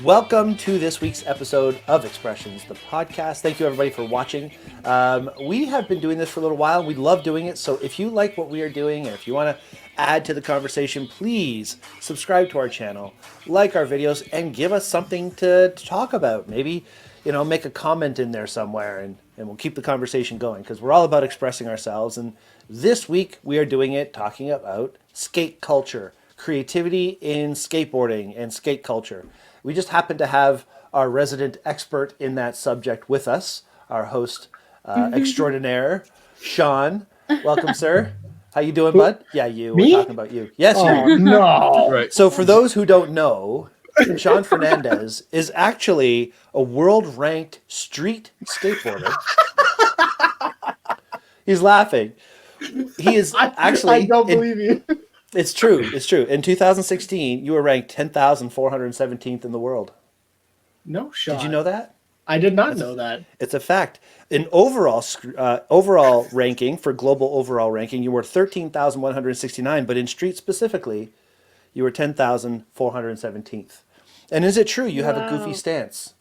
Welcome to this week's episode of Expressions, the podcast. Thank you, everybody, for watching. We have been doing this for a little while. We love doing it. So if you like what we are doing and if you want to add to the conversation, please subscribe to our channel, like our videos, and give us something to talk about. Maybe, make a comment in there somewhere and we'll keep the conversation going because we're all about expressing ourselves. And this week we are doing it talking about skate culture, creativity in skateboarding and skate culture. We just happen to have our resident expert in that subject with us, our host extraordinaire, Shawn. Welcome, sir. How you doing, bud? Yeah, you. Me? We're talking about you. Yes, Oh, you. no. Right. So for those who don't know, Shawn Fernandes is actually a world-ranked street skateboarder. He's laughing. He is actually... I don't believe you. It's true. It's true. In 2016, you were ranked 10,417th in the world. No shot. Did you know that? I did not know that. It's a fact. In overall ranking, for global overall ranking, you were 13,169, but in street specifically, you were 10,417th. And is it true you have a goofy stance?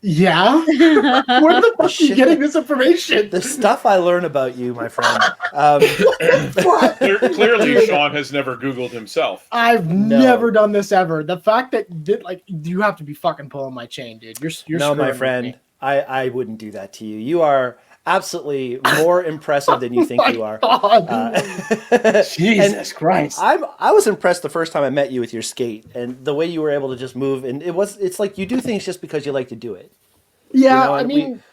Yeah? Where the fuck are you getting this information? The stuff I learn about you, my friend. Clearly, Shawn has never Googled himself. I've never done this ever. The fact that you have to be fucking pulling my chain, dude. You're No, my screwing friend, with me. I wouldn't do that to you. You are absolutely more impressive than you think you are. Jesus Christ. I was impressed the first time I met you with your skate and the way you were able to just move. And it's like you do things just because you like to do it. Yeah, I mean...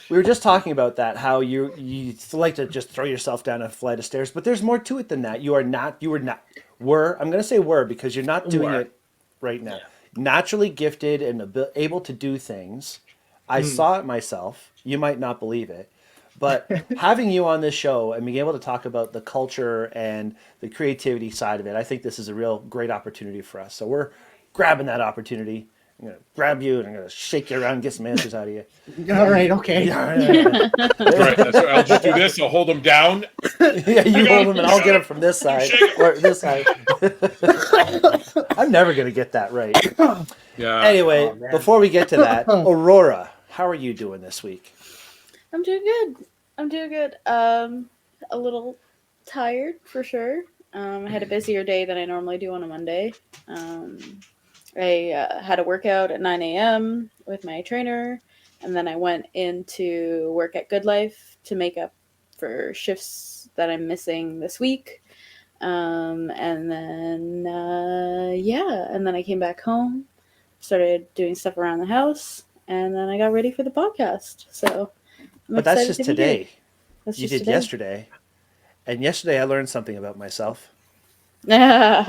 We were just talking about that, how you like to just throw yourself down a flight of stairs, but there's more to it than that. I'm going to say were because you're not doing it right now. Naturally gifted and able to do things. I saw it myself. You might not believe it. But having you on this show and being able to talk about the culture and the creativity side of it, I think this is a real great opportunity for us. So we're grabbing that opportunity. I'm going to grab you and I'm going to shake you around and get some answers out of you. All right, okay. Right. So I'll just do this. I'll hold him down. Yeah, you hold him and I'll get him from this side or this side. I'm never going to get that right. Yeah. Anyway, before we get to that, Aurora, how are you doing this week? I'm doing good. A little tired for sure. I had a busier day than I normally do on a Monday. I had a workout at 9 a.m. with my trainer, and then I went into work at Good Life to make up for shifts that I'm missing this week. And then I came back home, started doing stuff around the house, and then I got ready for the podcast. So But that's just today. You did yesterday. And yesterday I learned something about myself. I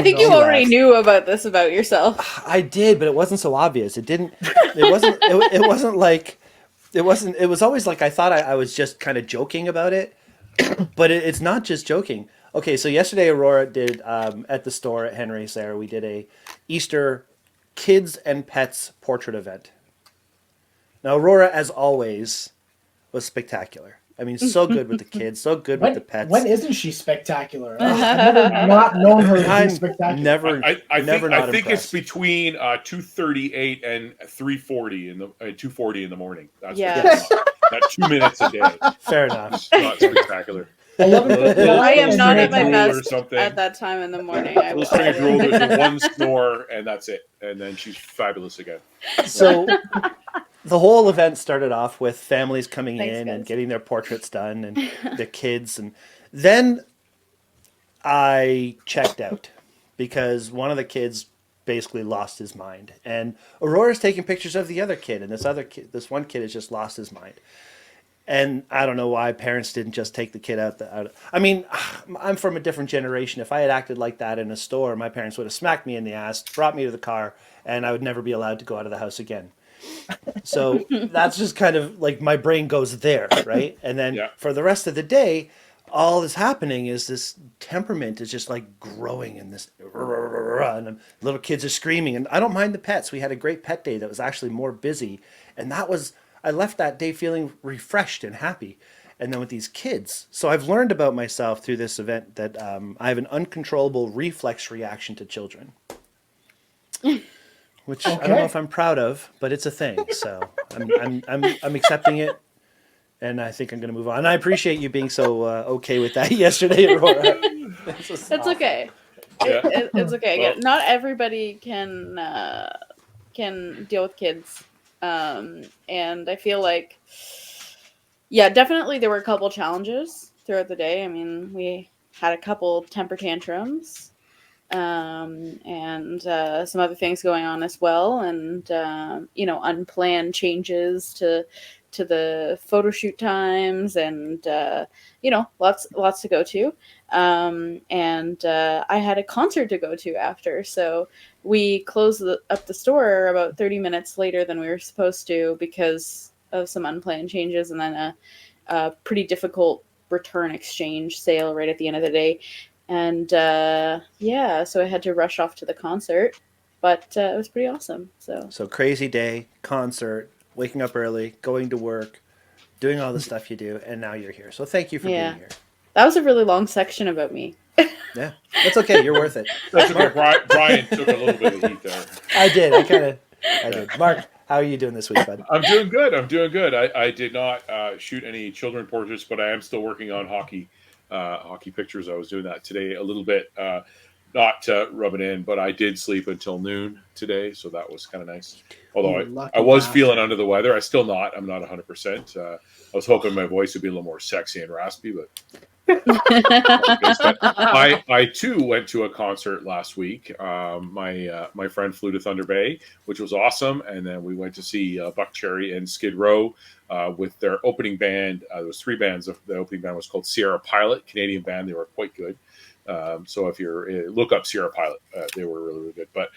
think you already knew about this about yourself. I did, but it wasn't so obvious. It was always like I thought I was just kind of joking about it, but it's not just joking. Okay, so yesterday Aurora did at the store at Henry's there, we did a Easter kids and pets portrait event. Now Aurora, as always, was spectacular. I mean, so good with the kids, so good with the pets. When isn't she spectacular? I've never not known her to be spectacular. I think it's between 2:38 and 3:40 in the 2:40 in the morning. That's that 2 minutes a day. Fair enough. It's not spectacular. I am not at my best at that time in the morning. I will strange rule. There's one snore, and that's it. And then she's fabulous again. So the whole event started off with families coming in guys. and getting their portraits done and the kids. And then I checked out because one of the kids basically lost his mind. And Aurora's taking pictures of the other kid. And this one kid has just lost his mind. And I don't know why parents didn't just take the kid out. I mean, I'm from a different generation. If I had acted like that in a store, my parents would have smacked me in the ass, brought me to the car, and I would never be allowed to go out of the house again. So that's just kind of like my brain goes there, right? And then for the rest of the day, all that's happening is this temperament is just like growing in this, and little kids are screaming. And I don't mind the pets. We had a great pet day that was actually more busy. And I left that day feeling refreshed and happy. And then with these kids, so I've learned about myself through this event that I have an uncontrollable reflex reaction to children. which I don't know if I'm proud of, but it's a thing. So I'm accepting it, and I think I'm going to move on. And I appreciate you being so okay with that yesterday, Aurora. It's okay. Yeah. It's okay. Well- Again, not everybody can deal with kids, and I feel like, yeah, definitely there were a couple challenges throughout the day. I mean, we had a couple temper tantrums, and some other things going on as well, and unplanned changes to the photo shoot times, and lots to go to. And I had a concert to go to after, so we closed up the store about 30 minutes later than we were supposed to because of some unplanned changes, and then a pretty difficult return exchange sale right at the end of the day. And so I had to rush off to the concert, but it was pretty awesome. So crazy day, concert, waking up early, going to work, doing all the stuff you do, and now you're here. So thank you for being here. That was a really long section about me. Yeah, that's okay. You're worth it. That's okay. Brian took a little bit of heat there. I did. I did. Mark, how are you doing this week, bud? I'm doing good. I did not shoot any children portraits, but I am still working on hockey pictures. I was doing that today a little bit, not rubbing in, but I did sleep until noon today, so that was kind of nice. Although I was feeling under the weather. I'm not 100%. I was hoping my voice would be a little more sexy and raspy, but I too went to a concert last week. My friend flew to Thunder Bay, which was awesome, and then we went to see Buck Cherry and Skid Row with their opening band. There was 3 bands. The opening band was called Sierra Pilot, Canadian band. They were quite good. So if you're look up Sierra Pilot, they were really, really good. But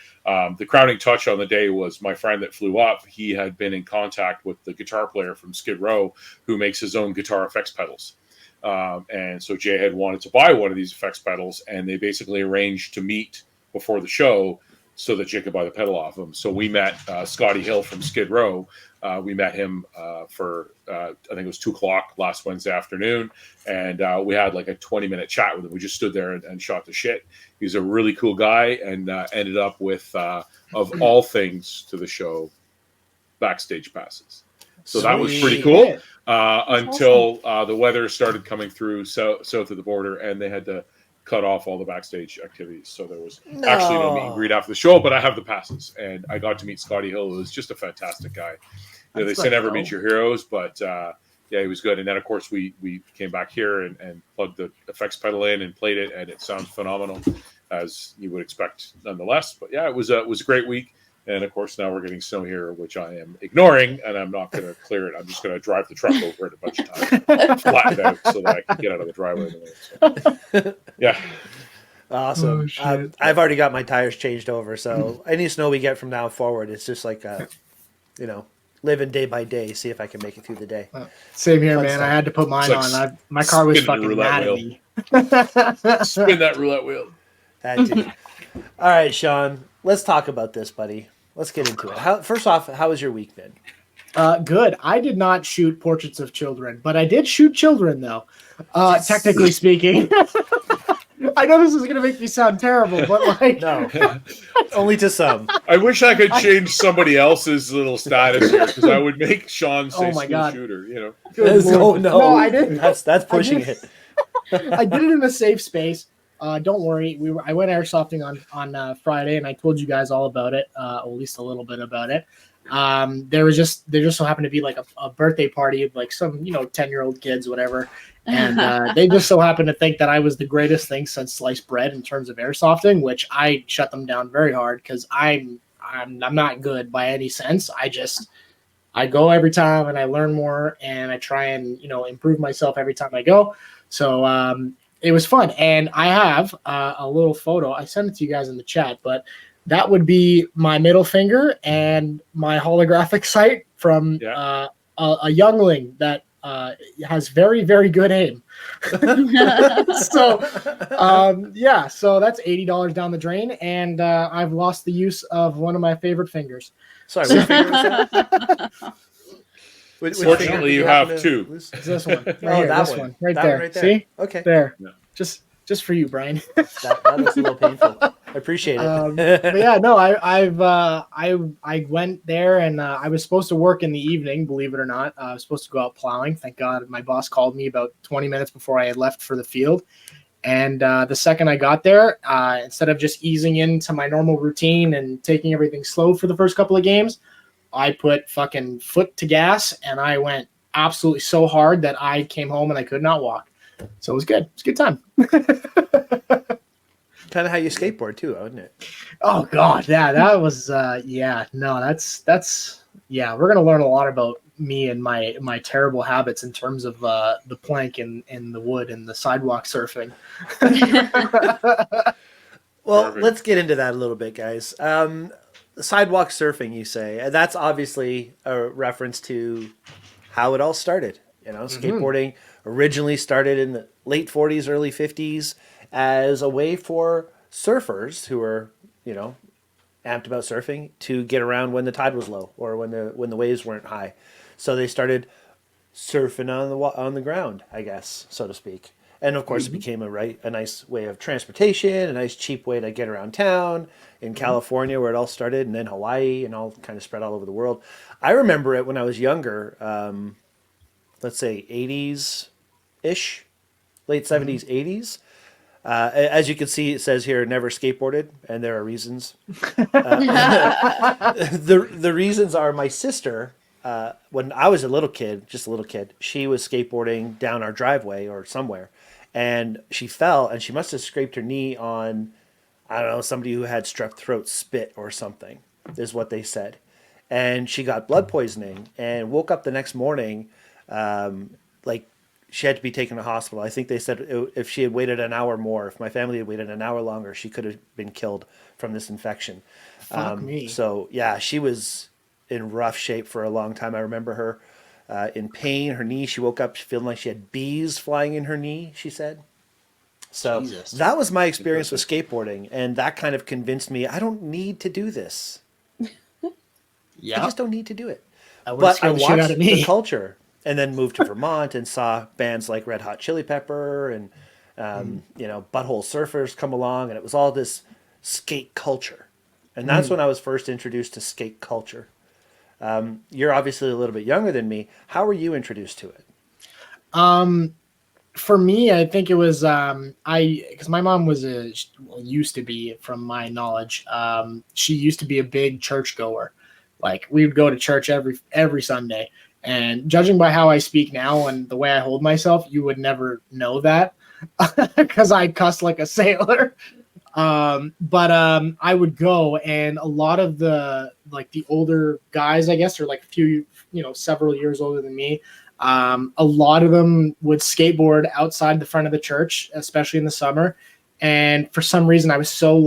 the crowning touch on the day was my friend that flew up. He had been in contact with the guitar player from Skid Row, who makes his own guitar effects pedals. And so Jay had wanted to buy one of these effects pedals, and they basically arranged to meet before the show so that Jay could buy the pedal off him. So we met Scotty Hill from Skid Row. We met him for, I think it was 2:00 last Wednesday afternoon. And we had like a 20-minute chat with him. We just stood there and shot the shit. He's a really cool guy, and ended up with, of all things to the show, backstage passes. So that was pretty cool until the weather started coming through south of the border, and they had to cut off all the backstage activities. So there was actually no meet and greet after the show, but I have the passes, and I got to meet Scotty Hill, who was just a fantastic guy. They say never meet your heroes, but yeah, he was good. And then, of course, we came back here and plugged the effects pedal in and played it, and it sounds phenomenal, as you would expect nonetheless. But yeah, it was a great week. And of course, now we're getting snow here, which I am ignoring, and I'm not going to clear it. I'm just going to drive the truck over it a bunch of times, flatten it out so that I can get out of the driveway. So, yeah. Awesome. I've already got my tires changed over, so any snow we get from now forward, it's just like, living day by day, see if I can make it through the day. Same here, Fun man. stuff. I had to put mine It's on. like My car was spinning the fucking mad roulette at me. Spin that roulette wheel. Had to. All right, Shawn, let's talk about this, buddy. Let's get into it. First off, how has your week been? Good. I did not shoot portraits of children, but I did shoot children, though. Technically speaking. I know this is going to make me sound terrible, but like... No. Only to some. I wish I could change somebody else's little status here, because I would make Sean say Oh my school God. shooter, you know. Oh, no. No, I didn't. That's pushing it. I did it in a safe space. Don't worry. I went airsofting on Friday, and I told you guys all about it, at least a little bit about it. There just so happened to be like a birthday party of like some 10-year-old kids, whatever, and they just so happened to think that I was the greatest thing since sliced bread in terms of airsofting, which I shut them down very hard because I'm not good by any sense. I go every time and I learn more, and I try and improve myself every time I go. So it was fun, and I have a little photo. I sent it to you guys in the chat, but that would be my middle finger and my holographic sight from a youngling that has very, very good aim. So that's $80 down the drain, and I've lost the use of one of my favorite fingers. Sorry, what finger was that? Fortunately, you have two. It's this one. Right Oh, here, that this one. Right That there. one right there. See? Okay. There. Yeah. Just just for you, Brian. That looks a little painful. I appreciate it. But yeah, no, I went there and I was supposed to work in the evening. Believe it or not, I was supposed to go out plowing. Thank God, my boss called me about 20 minutes before I had left for the field. And the second I got there, instead of just easing into my normal routine and taking everything slow for the first couple of games, I put fucking foot to gas and I went absolutely so hard that I came home and I could not walk. So it was good. It's a good time. Kind of how you skateboard too, isn't it? Oh God, yeah, that was yeah. No, that's yeah. We're gonna learn a lot about me and my terrible habits in terms of the plank in the wood and the sidewalk surfing. Well, Perfect. let's get into that a little bit, guys. Sidewalk surfing, you say. That's obviously a reference to how it all started. Skateboarding originally started in the late 40s, early 50s as a way for surfers who were, amped about surfing to get around when the tide was low or when the waves weren't high. So they started surfing on the ground, I guess, so to speak. And of course, it became a nice way of transportation, a nice cheap way to get around town in California, where it all started, and then Hawaii, and all kind of spread all over the world. I remember it when I was younger. Let's say 80s ish, late 70s, 80s. As you can see, it says here, never skateboarded, and there are reasons. The reasons are my sister, when I was a little kid, just a little kid, she was skateboarding down our driveway or somewhere, and she fell, and she must have scraped her knee on, I don't know, somebody who had strep throat spit or something, is what they said. And she got blood poisoning and woke up the next morning, like she had to be taken to hospital. I think they said if she had waited an hour more, if my family had waited an hour longer, she could have been killed from this infection. Fuck me. So yeah, she was in rough shape for a long time. I remember her in pain, her knee. She woke up feeling like she had bees flying in her knee, she said. So Jesus. that was my experience with skateboarding, and that kind of convinced me I don't need to do this. Yeah, I just don't need to do it. would've But I scared the shit out watched of me. the culture, and then moved to Vermont and saw bands like Red Hot Chili Pepper and Butthole Surfers come along, and it was all this skate culture. And that's when I was first introduced to skate culture. You're obviously a little bit younger than me. How were you introduced to it? For me, I think it was because my mom was used to be, from my knowledge, she used to be a big church goer. Like we would go to church every Sunday, and judging by how I speak now and the way I hold myself, you would never know that because I cuss like a sailor. But I would go, and a lot of the older guys, I guess, or like a few, several years older than me, a lot of them would skateboard outside the front of the church, especially in the summer. And for some reason, I was so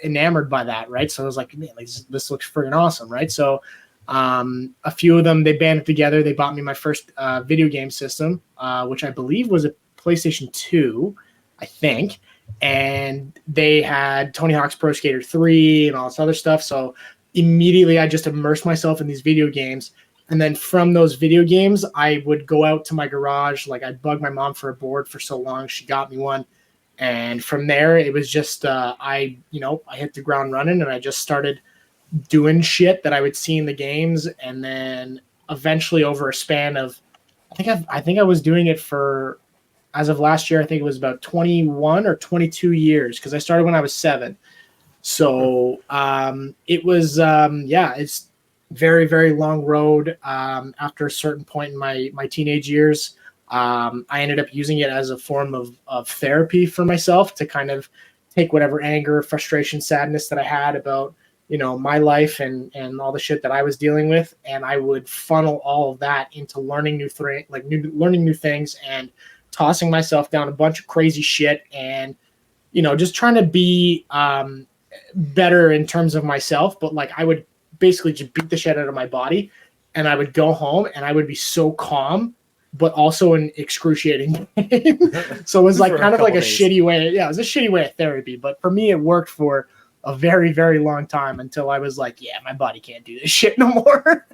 enamored by that, right? So I was like, man, this looks freaking awesome, right? So a few of them, they banded together. They bought me my first video game system, which I believe was a PlayStation 2, I think. And they had Tony Hawk's Pro Skater 3 and all this other stuff. So immediately I just immersed myself in these video games. And then from those video games, I would go out to my garage. Like I'd bug my mom for a board for so long. She got me one. And from there, it was just, I hit the ground running, and I just started doing shit that I would see in the games. And then eventually over a span of, I think I was doing it for, as of last year, I think it was about 21 or 22 years, because I started when I was 7. So it was, it's very, very long road. After a certain point in my teenage years, I ended up using it as a form of therapy for myself to kind of take whatever anger, frustration, sadness that I had about, my life and all the shit that I was dealing with. And I would funnel all of that into learning learning new things and tossing myself down a bunch of crazy shit and, just trying to be better in terms of myself. But I would basically just beat the shit out of my body, and I would go home and I would be so calm, but also in excruciating pain. So it was kind of like a shitty way. Yeah, it was a shitty way of therapy. But for me, it worked for a very, very long time until I was like, yeah, my body can't do this shit no more.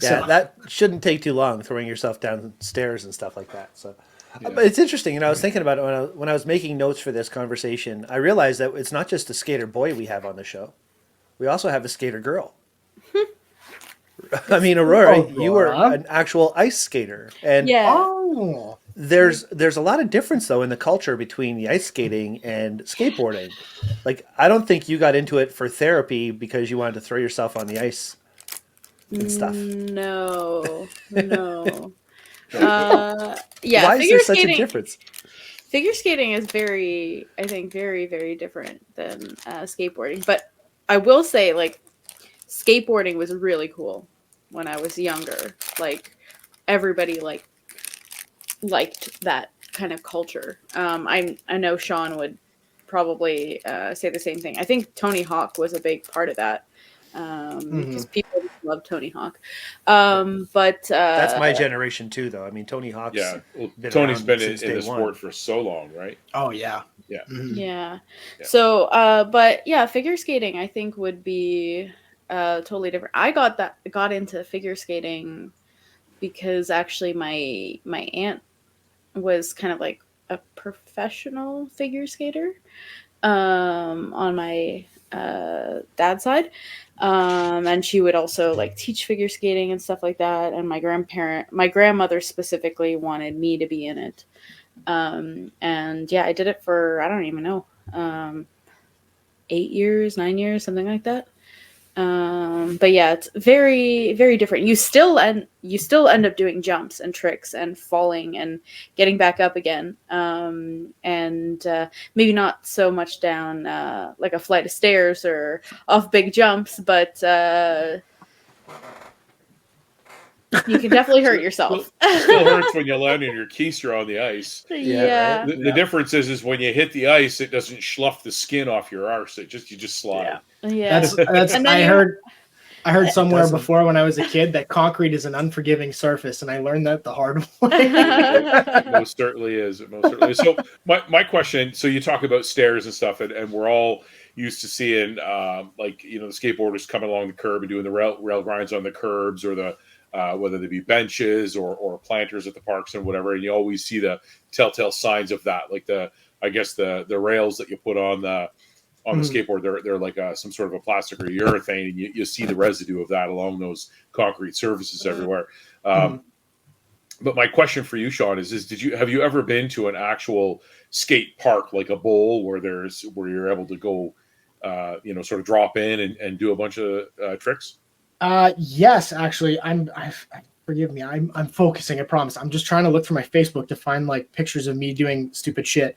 Yeah, So, that shouldn't take too long, throwing yourself downstairs and stuff like that. So, Yeah. but it's interesting. I was thinking about it when I was making notes for this conversation. I realized that it's not just a skater boy we have on the show. We also have a skater girl. I mean, Aurora, you were Aurora. an actual ice skater, and Yeah. oh, there's a lot of difference though in the culture between the ice skating and skateboarding. Like, I don't think you got into it for therapy because you wanted to throw yourself on the ice and stuff. No, no. Yeah, Why is there such a difference? Figure skating is very, I think, very, very different than skateboarding. But I will say, like, skateboarding was really cool when I was younger. Like, everybody liked that kind of culture. I know Shawn would probably say the same thing. I think Tony Hawk was a big part of that because people love Tony Hawk. But That's my generation too, though. I mean, Tony Hawk's Yeah, well, been Tony's around been since in day the one. sport for so long, right? oh yeah. Yeah. Mhm. yeah. Yeah. So, but yeah, figure skating I think would be totally different. I got into figure skating because actually my aunt was kind of like a professional figure skater on my dad's side, and she would also like teach figure skating and stuff like that. And my grandmother specifically wanted me to be in it, and yeah, I did it for I don't even know, 8 years, 9 years, something like that. But yeah, it's very, very different. You still end up doing jumps and tricks and falling and getting back up again. And maybe not so much down like a flight of stairs or off big jumps, but you can definitely hurt yourself. Still hurts when you land on your keister on the ice. Yeah, right? The difference is when you hit the ice, it doesn't slough the skin off your arse. You just slide. Yeah. That's And then I you- heard somewhere doesn't. before when I was a kid that concrete is an unforgiving surface, and I learned that the hard way. It most certainly is. It most certainly is. So my question, so you talk about stairs and stuff, and we're all used to seeing like, you know, the skateboarders coming along the curb and doing the rail grinds on the curbs, or the whether they be benches or planters at the parks and whatever, and you always see the telltale signs of that, like the rails that you put on the skateboard. They're like some sort of a plastic or urethane, and you see the residue of that along those concrete surfaces everywhere. But my question for you, Shawn, is have you ever been to an actual skate park, like a bowl, where you're able to go, sort of drop in and do a bunch of tricks? Yes, actually, forgive me. I'm focusing. I promise. I'm just trying to look for my Facebook to find like pictures of me doing stupid shit.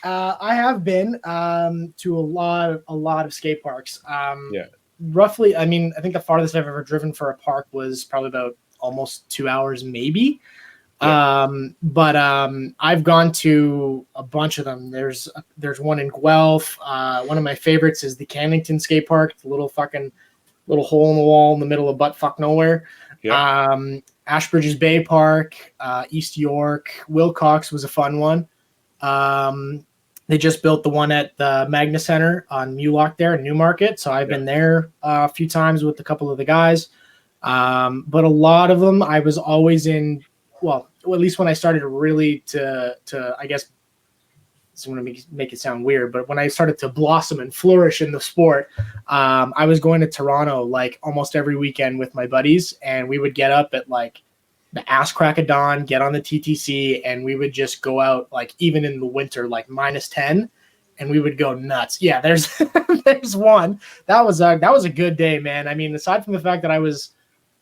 I have been to a lot of skate parks. Roughly. I mean, I think the farthest I've ever driven for a park was probably about almost 2 hours, maybe. Yeah. But I've gone to a bunch of them. There's one in Guelph. One of my favorites is the Cannington skate park. It's a little hole in the wall in the middle of buttfuck nowhere. Yeah. Ashbridges Bay Park, East York, Wilcox was a fun one. They just built the one at the Magna Center on Mulock there in Newmarket. So I've been there a few times with a couple of the guys. But a lot of them I was always in. Well, at least when I started really to I guess, I'm going to make it sound weird, but when I started to blossom and flourish in the sport, I was going to Toronto like almost every weekend with my buddies, and we would get up at like the ass crack of dawn, get on the TTC, and we would just go out like even in the winter, like -10, and we would go nuts. Yeah, there's there's one that was a good day, man. I mean, aside from the fact that I was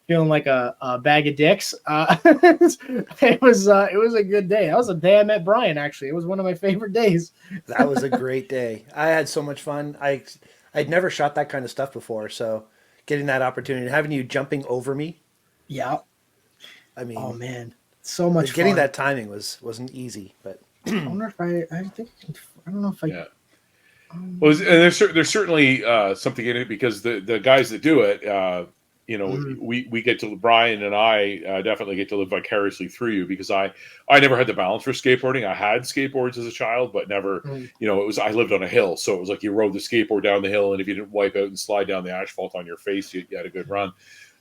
feeling like a bag of dicks, it was a good day. That was a day I met Brian. Actually, it was one of my favorite days. That was a great day. I had so much fun. I'd never shot that kind of stuff before, so getting that opportunity, having you jumping over me. Yeah. I mean, oh man, so much getting fun. that timing wasn't easy, but I wonder if I don't know if I. Yeah. Well, and there's certainly something in it, because the guys that do it, we get to, Brian and I definitely get to live vicariously through you, because I never had the balance for skateboarding. I had skateboards as a child, but never, I lived on a hill. So it was like you rode the skateboard down the hill, and if you didn't wipe out and slide down the asphalt on your face, you had a good run.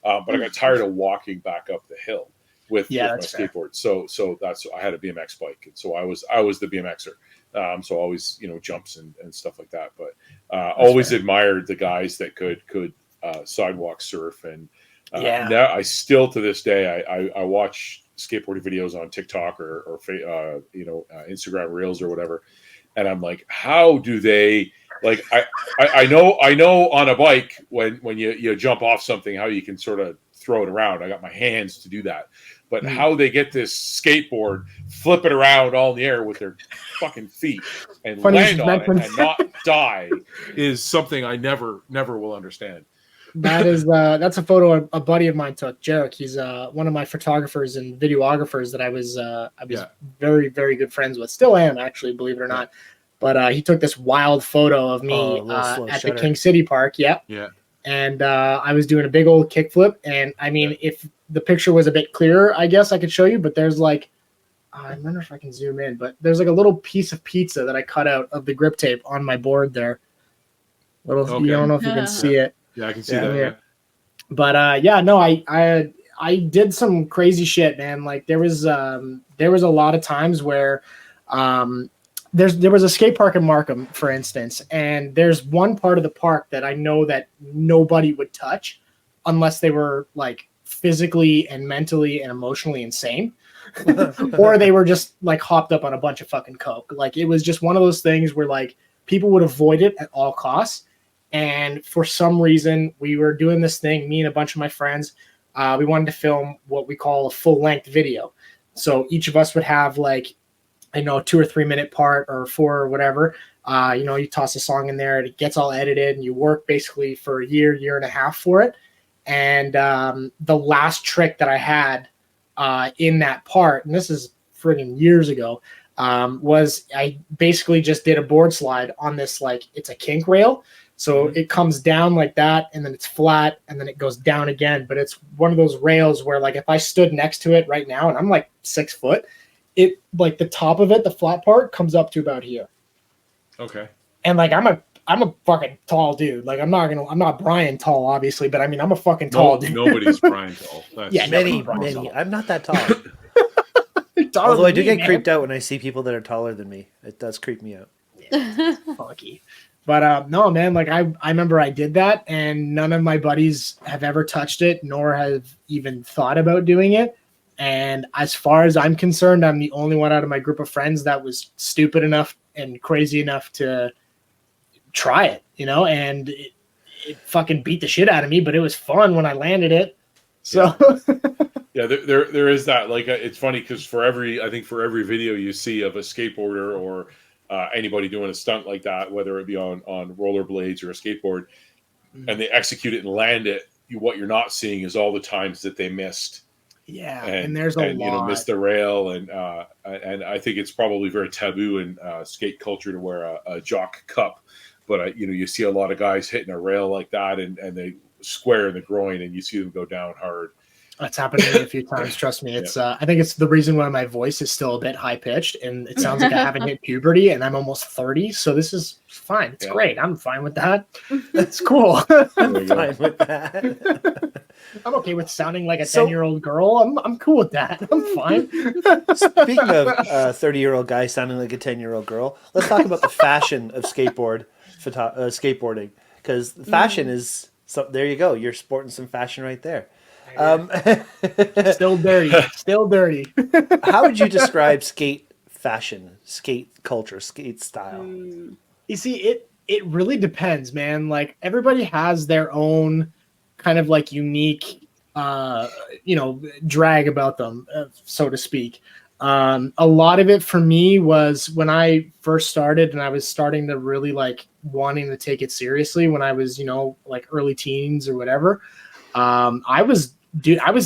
but I got tired of walking back up the hill with my that's fair. skateboard. So that's, I had a BMX bike, and so I was the BMXer. So always, jumps and stuff like that. But always admired the guys that could sidewalk surf, and now I still, to this day, I watch skateboarding videos on TikTok or Instagram Reels or whatever, and I'm like, how do they, like, I know on a bike when you jump off something, how you can sort of throw it around. I got my hands to do that, but how they get this skateboard, flip it around all in the air with their fucking feet and land on it and not die is something I never will understand. That's a photo a buddy of mine took, Jarek. He's one of my photographers and videographers that I was very, very good friends with. Still am, actually, believe it or not. But he took this wild photo of me at the King City Park. Yeah. And I was doing a big old kickflip. And I mean, if the picture was a bit clearer, I guess I could show you. But there's like, I wonder if I can zoom in. But there's like a little piece of pizza that I cut out of the grip tape on my board there. You don't know if you can see it. Yeah, I can see that. Yeah. But I did some crazy shit, man. Like there was a lot of times where there was a skate park in Markham, for instance, and there's one part of the park that I know that nobody would touch unless they were like physically and mentally and emotionally insane. Or they were just like hopped up on a bunch of fucking coke. Like it was just one of those things where like people would avoid it at all costs. And for some reason, we were doing this thing, me and a bunch of my friends, we wanted to film what we call a full-length video. So each of us would have like, 2 or 3 minute part or 4 or whatever. You toss a song in there and it gets all edited and you work basically for a year and a half for it. And the last trick that I had in that part, and this is friggin' years ago, was I basically just did a board slide on this, like it's a kink rail. So it comes down like that, and then it's flat, and then it goes down again. But it's one of those rails where, like, if I stood next to it right now, and I'm like 6 foot, it like the top of it, the flat part, comes up to about here. Okay. And like I'm a fucking tall dude. Like I'm not Brian tall, obviously, but I mean I'm a fucking tall dude. Nobody's Brian tall. Many. I'm not that tall. Although I do get creeped out when I see people that are taller than me. It does creep me out. Yeah, funky. But no, man, like I remember I did that and none of my buddies have ever touched it, nor have even thought about doing it. And as far as I'm concerned, I'm the only one out of my group of friends that was stupid enough and crazy enough to try it, and it fucking beat the shit out of me, but it was fun when I landed it. So yeah, there is that. Like, it's funny because for every video you see of a skateboarder or anybody doing a stunt like that, whether it be on rollerblades or a skateboard, and they execute it and land it, what you're not seeing is all the times that they missed. Yeah, and there's a lot. Missed the rail, and I think it's probably very taboo in skate culture to wear a jock cup, but you see a lot of guys hitting a rail like that, and they square in the groin, and you see them go down hard. That's happened to me a few times. Trust me. It's I think it's the reason why my voice is still a bit high pitched, and it sounds like I haven't hit puberty, and I'm almost 30. So this is fine. It's great. I'm fine with that. It's cool. I'm fine with that. I'm okay with sounding like a 10-year-old girl. I'm cool with that. I'm fine. Speaking of 30-year-old guy sounding like a 10-year-old girl, let's talk about the fashion of skateboarding, because the fashion is. So there you go. You're sporting some fashion right there. Still dirty. How would you describe skate fashion, skate culture, skate style? You see, it really depends, man. Like everybody has their own kind of like unique, drag about them, so to speak. A lot of it for me was when I first started and I was starting to really like wanting to take it seriously when I was, like early teens or whatever. I was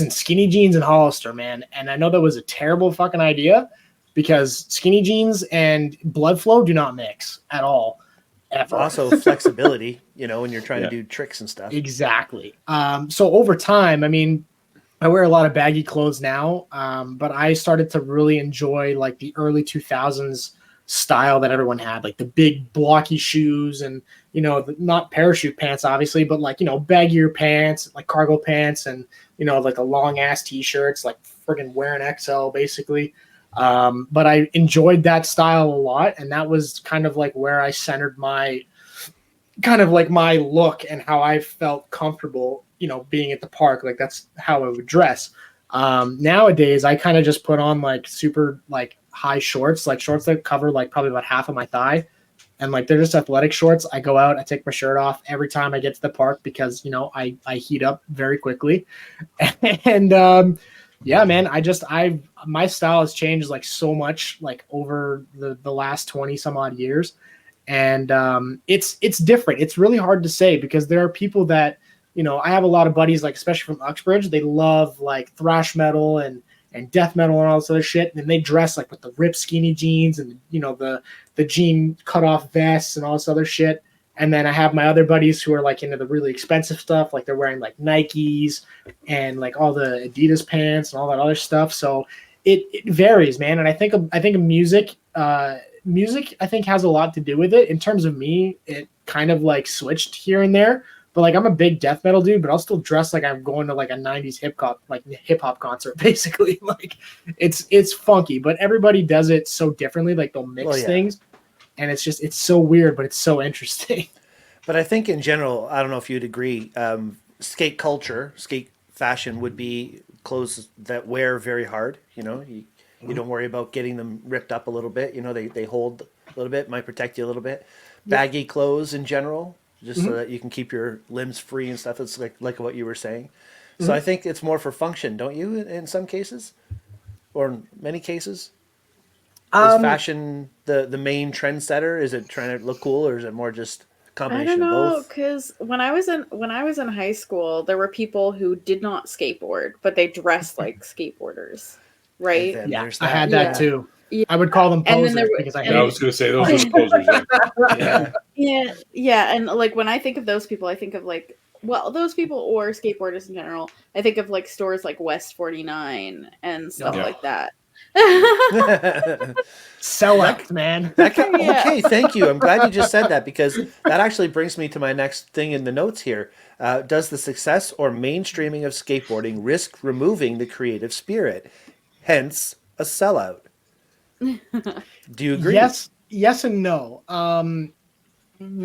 in skinny jeans and Hollister, man. And I know that was a terrible fucking idea because skinny jeans and blood flow do not mix at all. Ever. Also flexibility, when you're trying to do tricks and stuff. Exactly. So over time, I mean, I wear a lot of baggy clothes now, but I started to really enjoy like the early 2000s style that everyone had, like the big blocky shoes and, you know, not parachute pants, obviously, but like, you know, baggier pants, like cargo pants and, you know, like a long ass t-shirts, like friggin' wearing XL basically. But I enjoyed that style a lot. And that was kind of like where I centered my kind of like my look and how I felt comfortable, you know, being at the park. Like that's how I would dress. Nowadays I kind of just put on like super like high shorts, like shorts that cover like probably about half of my thigh. And like they're just athletic shorts. I go out, I take my shirt off every time I get to the park because, you know, I heat up very quickly. And yeah, man, my style has changed like so much like over the last 20 some odd years. And it's different. It's really hard to say because there are people that, you know, I have a lot of buddies, like especially from Uxbridge, they love like thrash metal and death metal and all this other shit. And they dress like with the ripped skinny jeans and, you know, the jean cut off vests and all this other shit. And then I have my other buddies who are like into the really expensive stuff. Like they're wearing like Nikes and like all the Adidas pants and all that other stuff. So it varies, man. And I think music, I think has a lot to do with it. In terms of me, it kind of like switched here and there. But like I'm a big death metal dude, but I'll still dress like I'm going to like a 90s hip hop concert, basically. Like it's funky, but everybody does it so differently. Like they'll mix things, and it's so weird, but it's so interesting. But I think in general, I don't know if you'd agree, skate culture, skate fashion would be clothes that wear very hard. You know, you don't worry about getting them ripped up a little bit. You know, they hold a little bit, might protect you a little bit. Baggy clothes in general, just so that you can keep your limbs free and stuff. It's like what you were saying. So I think it's more for function, don't you, in some cases? Or in many cases? Is fashion the main trendsetter? Is it trying to look cool, or is it more just a combination of both? Because when I was in high school, there were people who did not skateboard, but they dressed like skateboarders, right? Yeah, I had that too. Yeah. I would call them posers because I was going to say those are posers. Yeah, and like when I think of those people, I think of like, well, those people or skateboarders in general. I think of like stores like West 49 and stuff like that. Select, man. Okay, thank you. I'm glad you just said that because that actually brings me to my next thing in the notes here. Does the success or mainstreaming of skateboarding risk removing the creative spirit, hence a sellout? Do you agree? Yes and no.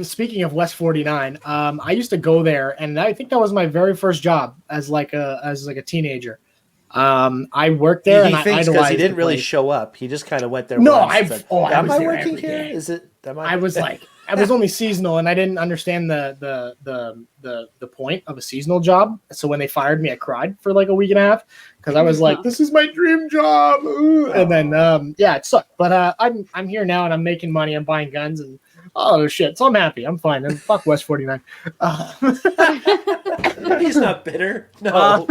Speaking of West 49, I used to go there, and I think that was my very first job as like a teenager. I worked there, and I idolized because he didn't really show up. He just kind of went there. No, once am I working here? Is it? I was like, I was only seasonal, and I didn't understand the point of a seasonal job. So when they fired me, I cried for like a week and a half because I was like, "This is my dream job," and then it sucked. But I'm here now, and I'm making money. I'm buying guns and shit. So I'm happy. I'm fine. And fuck West 49. He's not bitter. No.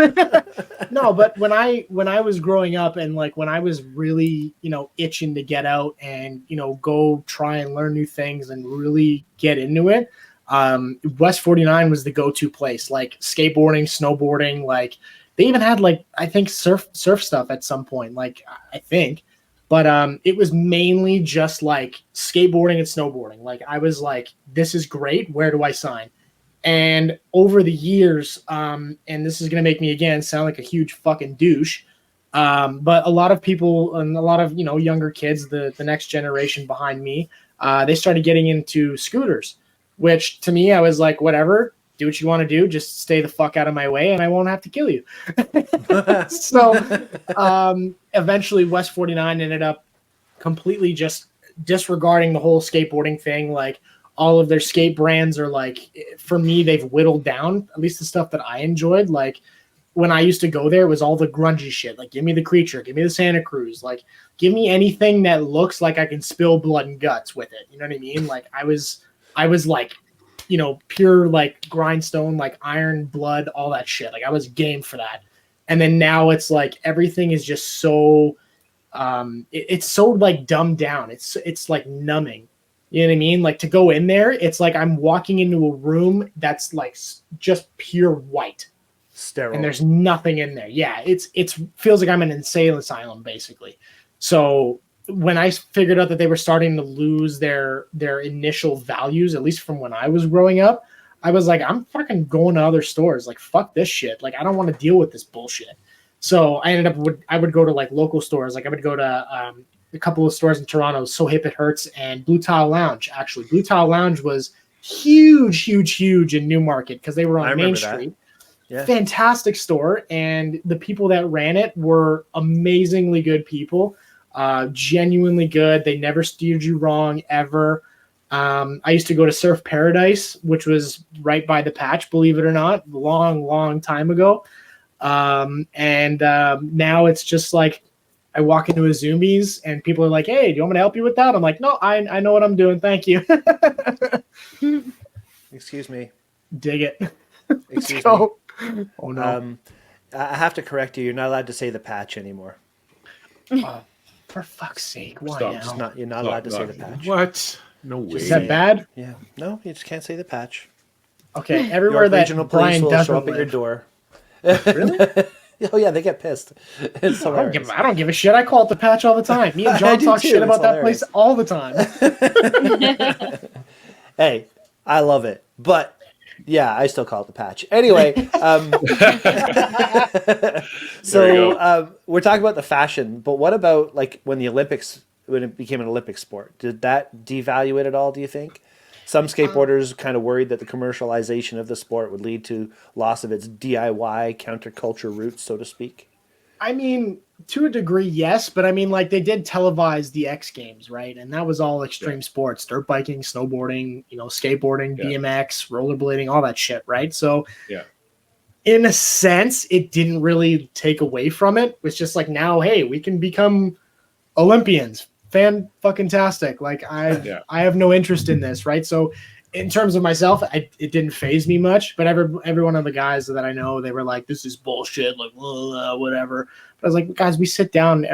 No, but when I was growing up and like when I was really, you know, itching to get out and, you know, go try and learn new things and really get into it, West 49 was the go-to place. Like skateboarding, snowboarding, like they even had like I think surf stuff at some point, like I think. But it was mainly just like skateboarding and snowboarding. Like I was like, this is great. Where do I sign? And over the years, and this is going to make me again sound like a huge fucking douche, but a lot of people and a lot of, you know, younger kids, the next generation behind me, they started getting into scooters, which to me, I was like, whatever, do what you want to do. Just stay the fuck out of my way and I won't have to kill you. So eventually West 49 ended up completely just disregarding the whole skateboarding thing. Like, all of their skate brands are like, for me, they've whittled down at least the stuff that I enjoyed. Like when I used to go there, it was all the grungy shit. Like, give me the Creature, give me the Santa Cruz, like give me anything that looks like I can spill blood and guts with it. You know what I mean? Like I was like, you know, pure like grindstone, like iron blood, all that shit. Like I was game for that. And then now it's like everything is just so it's so like dumbed down. It's like numbing. You know what I mean? Like to go in there, it's like I'm walking into a room that's like just pure white, sterile, and there's nothing in there. Yeah, it's feels like I'm in an insane asylum basically. So when I figured out that they were starting to lose their initial values, at least from when I was growing up, I was like, I'm fucking going to other stores. Like, fuck this shit. Like, I don't want to deal with this bullshit. So I ended up I would go to like local stores. Like I would go to a couple of stores in Toronto, So Hip It Hurts and Blue Tile Lounge. Actually, Blue Tile Lounge was huge in Newmarket because they were on Main Street. Yeah. Fantastic store, and the people that ran it were amazingly good people, genuinely good. They never steered you wrong ever. I used to go to Surf Paradise, which was right by the Patch, believe it or not, long time ago. Now it's just like I walk into a Zoomies and people are like, "Hey, do you want me to help you with that?" I'm like, "No, I know what I'm doing. Thank you." Excuse me. Dig it. Excuse me. Oh no. I have to correct you. You're not allowed to say the Patch anymore. For fuck's sake, why Stop. now? You're not allowed to say the Patch. What? No way. Is that bad? Yeah. No, you just can't say the Patch. Okay, everywhere that regional police Brian will doesn't show up live. at your door. Really? Oh yeah, they get pissed. It's hilarious. I don't give a shit. I call it the Patch all the time. Me and John talk too. shit It's about that hilarious. place all the time. Hey, I love it, but yeah, I still call it the Patch. Anyway, so we're talking about the fashion, but what about like when it became an Olympic sport? Did that devalue it at all, do you think? Some skateboarders kind of worried that the commercialization of the sport would lead to loss of its DIY counterculture roots, so to speak. I mean, to a degree, yes, but I mean, like they did televise the X Games, right? And that was all extreme sports: dirt biking, snowboarding, skateboarding, BMX, rollerblading, all that shit, right? So, in a sense, it didn't really take away from it. It's just like now, hey, we can become Olympians. Fan-fucking-tastic. Like I have no interest in this, right? So in terms of myself, it didn't faze me much, but every one of the guys that I know, they were like, this is bullshit, like whatever. But I was like, guys, we sit down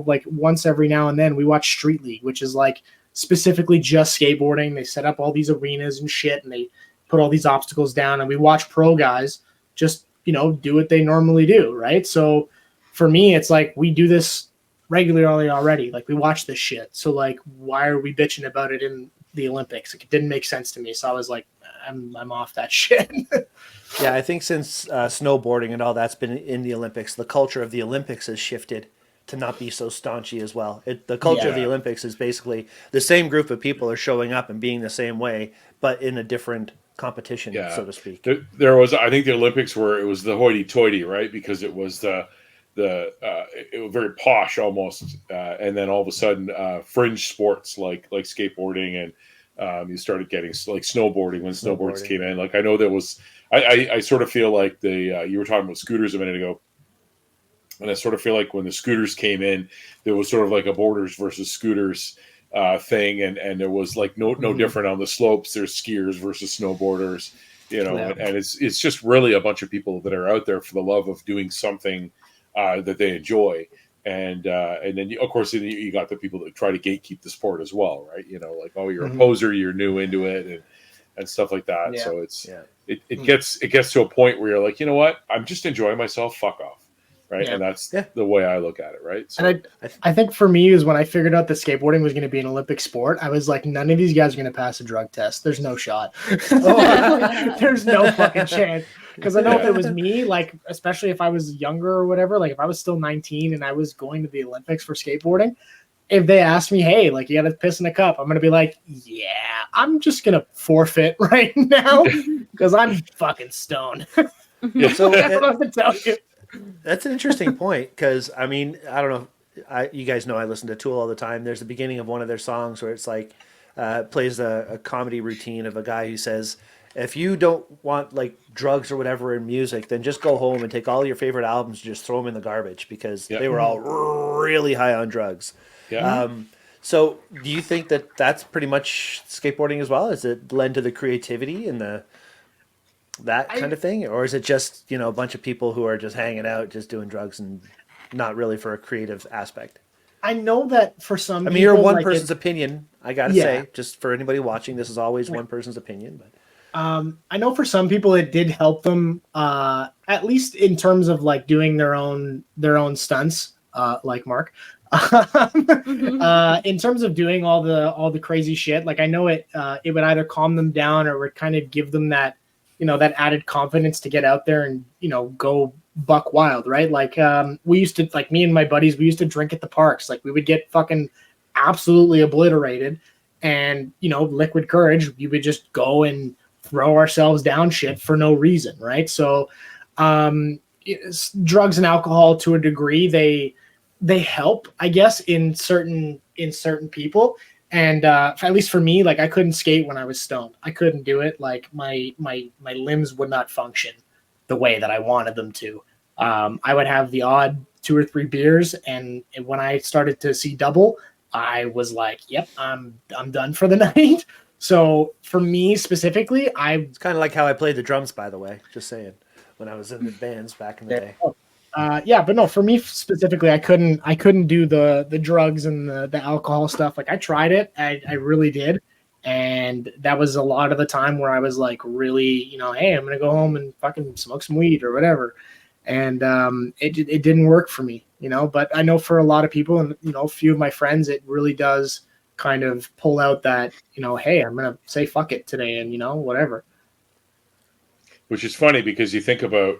like once every now and then we watch Street League, which is like specifically just skateboarding. They set up all these arenas and shit and they put all these obstacles down, and we watch pro guys just do what they normally do, right? So for me, it's like we do this regularly already. Like we watch this shit, so like why are we bitching about it in the Olympics? Like, it didn't make sense to me, so I was like, I'm off that shit. Yeah, I think since snowboarding and all that's been in the Olympics, the culture of the Olympics has shifted to not be so staunchy as well. The culture of the Olympics is basically the same group of people are showing up and being the same way, but in a different competition, so to speak. There was, I think the Olympics it was the hoity-toity, right? Because it was it was very posh almost, and then all of a sudden fringe sports like skateboarding and you started getting like snowboarding when snowboards came in. Like I know there was, I sort of feel like you were talking about scooters a minute ago, and I sort of feel like when the scooters came in, there was sort of like a boarders versus scooters thing, and there was like no different on the slopes. There's skiers versus snowboarders, and it's just really a bunch of people that are out there for the love of doing something that they enjoy, and then of course you got the people that try to gatekeep the sport as well, right? Like, oh, you're a poser, you're new into it, and stuff like that. Yeah. So it gets to a point where you're like, you know what, I'm just enjoying myself. Fuck off, right? Yeah. And that's the way I look at it, right? So and I think for me is when I figured out that skateboarding was going to be an Olympic sport, I was like, none of these guys are going to pass a drug test. There's no shot. There's no fucking chance. Because I know if it was me, like, especially if I was younger or whatever, like if I was still 19 and I was going to the Olympics for skateboarding, if they asked me, hey, like, you got to piss in a cup, I'm going to be like, yeah, I'm just going to forfeit right now because I'm fucking stoned. So I don't know what to tell you. That's an interesting point because, I mean, I don't know. You guys know I listen to Tool all the time. There's the beginning of one of their songs where it's like, plays a comedy routine of a guy who says, if you don't want like drugs or whatever in music, then just go home and take all your favorite albums and just throw them in the garbage because they were all really high on drugs. Yeah. So do you think that that's pretty much skateboarding as well? Is it lend to the creativity and that kind of thing? Or is it just, a bunch of people who are just hanging out, just doing drugs and not really for a creative aspect? I know that for some people... you're one person's opinion, I got to say. Just for anybody watching, this is always one person's opinion, but... I know for some people it did help them, at least in terms of like doing their own stunts, like Mark. In terms of doing all the crazy shit, like I know it would either calm them down or would kind of give them that, that added confidence to get out there and, go buck wild, right? Like we used to, like me and my buddies, we used to drink at the parks. Like we would get fucking absolutely obliterated, and liquid courage, we would just go and throw ourselves down shit for no reason, right? So drugs and alcohol, to a degree, they help, I guess, in certain people. And at least for me, like I couldn't skate when I was stoned. I couldn't do it. Like my limbs would not function the way that I wanted them to. I would have the odd 2 or 3 beers, and when I started to see double, I was like, "Yep, I'm done for the night." So for me specifically, It's kind of like how I played the drums, by the way. Just saying, when I was in the bands back in the day. Yeah, but no, for me specifically, I couldn't do the drugs and the alcohol stuff. Like I tried it, I really did, and that was a lot of the time where I was like, really, hey, I'm gonna go home and fucking smoke some weed or whatever, and it didn't work for me, But I know for a lot of people, and a few of my friends, it really does kind of pull out that, hey, I'm gonna say fuck it today, and whatever. Which is funny because you think about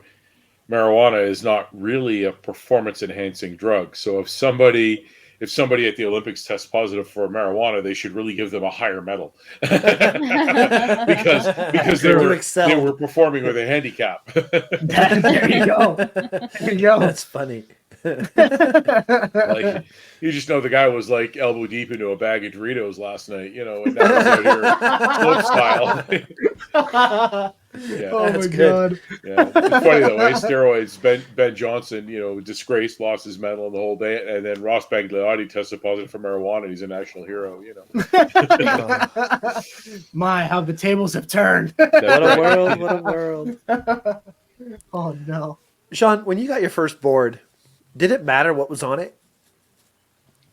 marijuana is not really a performance enhancing drug. So if somebody at the Olympics tests positive for marijuana, they should really give them a higher medal because they were performing with a handicap. There you go. There you go. That's funny. Like you just know the guy was like elbow deep into a bag of Doritos last night, and that was out here slope style. Yeah, oh my god! Yeah, it's funny though. Steroids. Ben Johnson, disgraced, lost his medal and the whole day, and then Ross Bagliotti tested positive for marijuana. He's a national hero. My, how the tables have turned! What a world! What a world! Oh no, Shawn, when you got your first board, did it matter what was on it?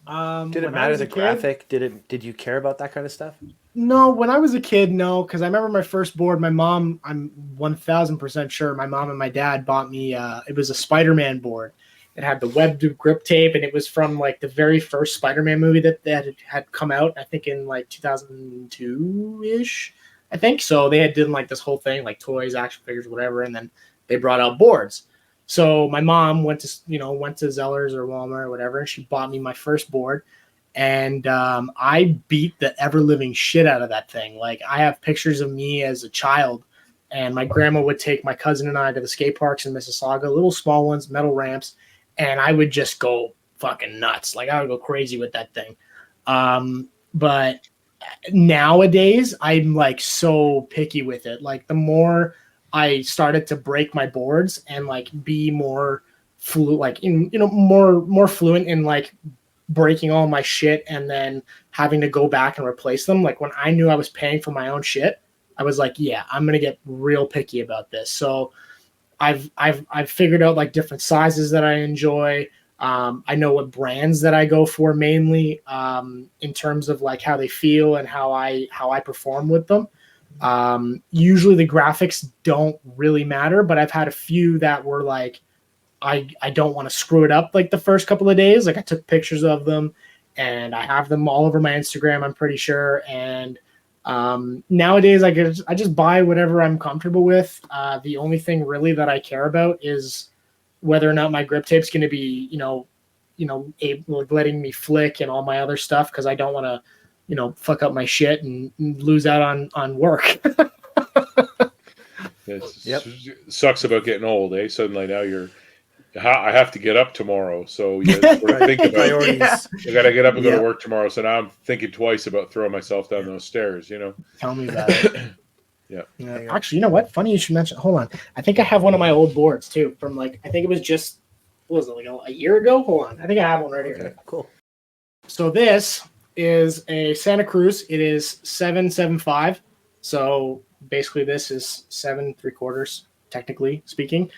Did it matter the graphic? Did you care about that kind of stuff? No, when I was a kid, no, because I remember my first board. My mom, I'm 1,000% sure, my mom and my dad bought me. It was a Spider-Man board. It had the webbed grip tape, and it was from like the very first Spider-Man movie that had come out. I think in like 2002-ish. I think so. They had done like this whole thing, like toys, action figures, whatever, and then they brought out boards. So my mom went to Zellers or Walmart or whatever, and she bought me my first board. And I beat the ever-living shit out of that thing. Like, I have pictures of me as a child, and my grandma would take my cousin and I to the skate parks in Mississauga, little small ones, metal ramps, and I would just go fucking nuts. Like, I would go crazy with that thing. But nowadays, I'm, like, so picky with it. Like, the more I started to break my boards and, like, be more more fluent in, like, breaking all my shit and then having to go back and replace them. Like when I knew I was paying for my own shit, I was like, yeah, I'm gonna get real picky about this. So I've figured out like different sizes that I enjoy. I know what brands that I go for mainly in terms of like how they feel and how I perform with them. Usually the graphics don't really matter, but I've had a few that were like, I don't want to screw it up like the first couple of days. Like I took pictures of them and I have them all over my Instagram, I'm pretty sure. And nowadays I just buy whatever I'm comfortable with. The only thing really that I care about is whether or not my grip tape's going to be, letting me flick and all my other stuff. Cause I don't want to, fuck up my shit and lose out on work. It sucks about getting old, eh? Suddenly now I have to get up tomorrow, so you think about priorities. I got to get up and go to work tomorrow, so now I'm thinking twice about throwing myself down those stairs. Tell me about it. Yeah. Actually, you know what? Funny you should mention. Hold on, I think I have one of my old boards too. From like, I think it was just what was it like a year ago? Hold on, I think I have one right here. Okay, cool. So this is a Santa Cruz. It is 7.75. So basically, this is 7 3/4, technically speaking.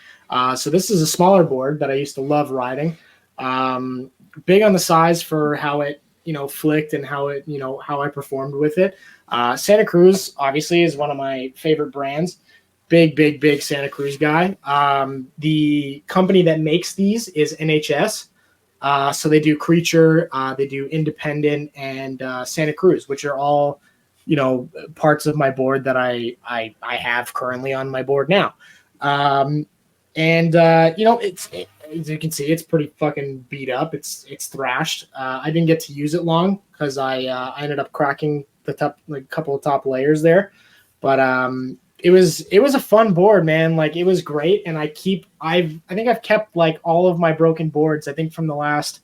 So this is a smaller board that I used to love riding. Big on the size for how it, flicked and how it, how I performed with it. Santa Cruz obviously is one of my favorite brands. Big Santa Cruz guy. The company that makes these is NHS. So they do Creature, they do Independent, and Santa Cruz, which are all, parts of my board that I have currently on my board now. As you can see, it's pretty fucking beat up. It's thrashed. I didn't get to use it long because I ended up cracking the top, like, couple of top layers there, but it was a fun board, man. Like, it was great, and I think I've kept like all of my broken boards. I think from the last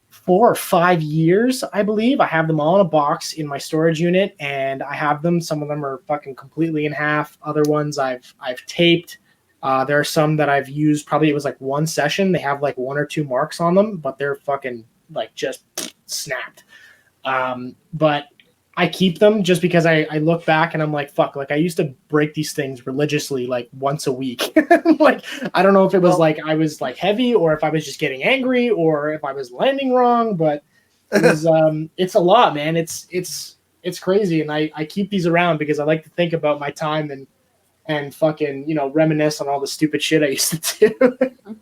4 or 5 years, I believe. I have them all in a box in my storage unit, and I have them. Some of them are fucking completely in half. Other ones I've taped. There are some that I've used. Probably it was like one session. They have like 1 or 2 marks on them, but they're fucking like just snapped. But I keep them just because I look back and I'm like, fuck, like I used to break these things religiously, like once a week. Like, I don't know if it was like I was like heavy, or if I was just getting angry, or if I was landing wrong, but it was, it's a lot, man. It's crazy. And I keep these around because I like to think about my time and fucking, reminisce on all the stupid shit I used to do.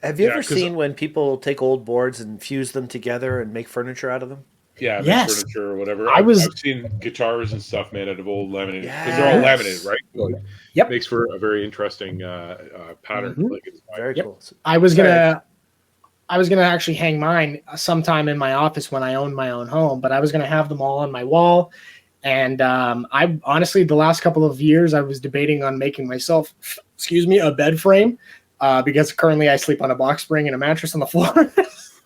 Have you ever seen when people take old boards and fuse them together and make furniture out of them? Yeah, yes. Furniture or whatever. I've seen guitars and stuff made out of old laminated, because they're all laminated, right? So it makes for a very interesting pattern. Mm-hmm. Like, it's very cool. I was gonna actually hang mine sometime in my office when I owned my own home, but I was gonna have them all on my wall. And I honestly, the last couple of years, I was debating on making myself, a bed frame, because currently I sleep on a box spring and a mattress on the floor.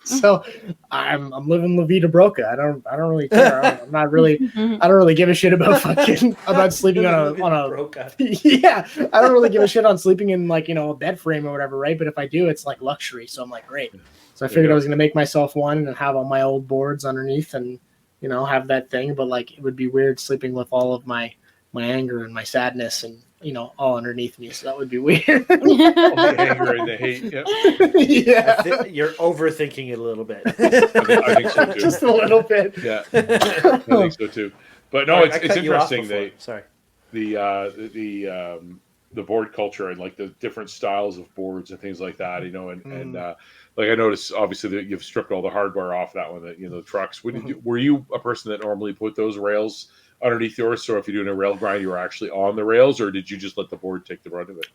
So I'm living La Vida Broca. I don't really care. I don't really give a shit about about sleeping on a yeah. I don't really give a shit on sleeping in, like, a bed frame or whatever, right? But if I do, it's like luxury. So I'm like, great. So I figured I was gonna make myself one and have all my old boards underneath and have that thing. But like, it would be weird sleeping with all of my anger and my sadness and all underneath me, so that would be weird. all the anger and the hate. Yeah. You're overthinking it a little bit. I think so too. Just a little bit. Yeah, I think so too. But no, it's interesting. The board culture and like the different styles of boards and things like that. And like I noticed, obviously, that you've stripped all the hardware off that one. That the trucks. Were you a person that normally put those rails underneath yours? So if you're doing a rail grind, you were actually on the rails, or did you just let the board take the brunt of it?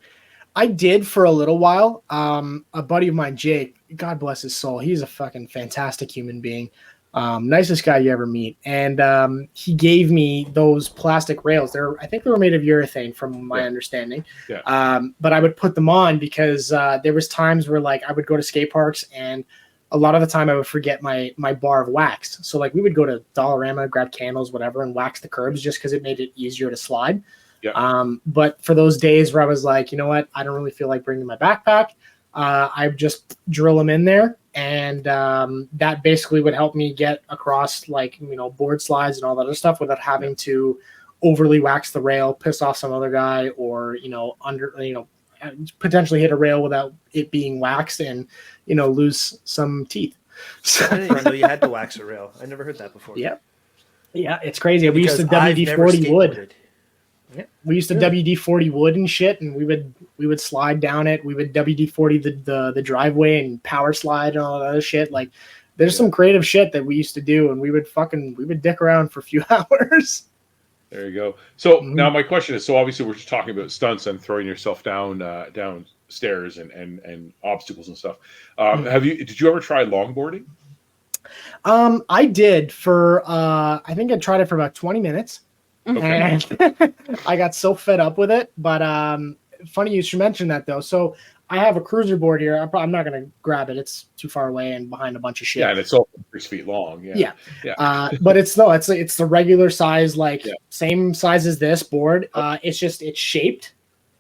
I did for a little while. A buddy of mine, Jake, God bless his soul, he's a fucking fantastic human being. Nicest guy you ever meet. And he gave me those plastic rails. I think they were made of urethane from my understanding. Yeah. But I would put them on because there was times where, like, I would go to skate parks, and a lot of the time I would forget my bar of wax. So like, we would go to Dollarama, grab candles, whatever, and wax the curbs just because it made it easier to slide. Yeah. But for those days where I was like, you know what, I don't really feel like bringing my backpack, I would just drill them in there. And that basically would help me get across, like, board slides and all that other stuff without having to overly wax the rail, piss off some other guy, or, potentially hit a rail without it being waxed and, lose some teeth. So, I didn't even know you had to wax a rail. I never heard that before. Yeah, it's crazy. We used to WD-40 wood. Yeah, we used to WD-40 wood and shit, and we would slide down it. We would WD-40 the driveway and power slide and all that other shit. Like, there's some creative shit that we used to do, and we would dick around for a few hours. There you go. So now my question is, so obviously we're just talking about stunts and throwing yourself downstairs and obstacles and stuff. Did you ever try longboarding? I did for I think I tried it for about 20 minutes. Okay. And I got so fed up with it. But funny you should mention that, though. So I have a cruiser board here. I'm not going to grab it. It's too far away and behind a bunch of shit. Yeah, and it's all 6 feet long. Yeah. But it's the regular size, same size as this board. It's shaped,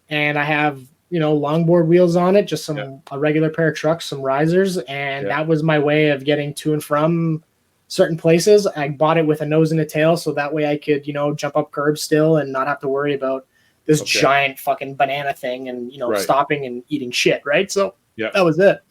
and I have longboard wheels on it, just a regular pair of trucks, some risers, and that was my way of getting to and from certain places. I bought it with a nose and a tail, so that way I could jump up curbs still and not have to worry about this giant fucking banana thing and stopping and eating shit, right? So that was it.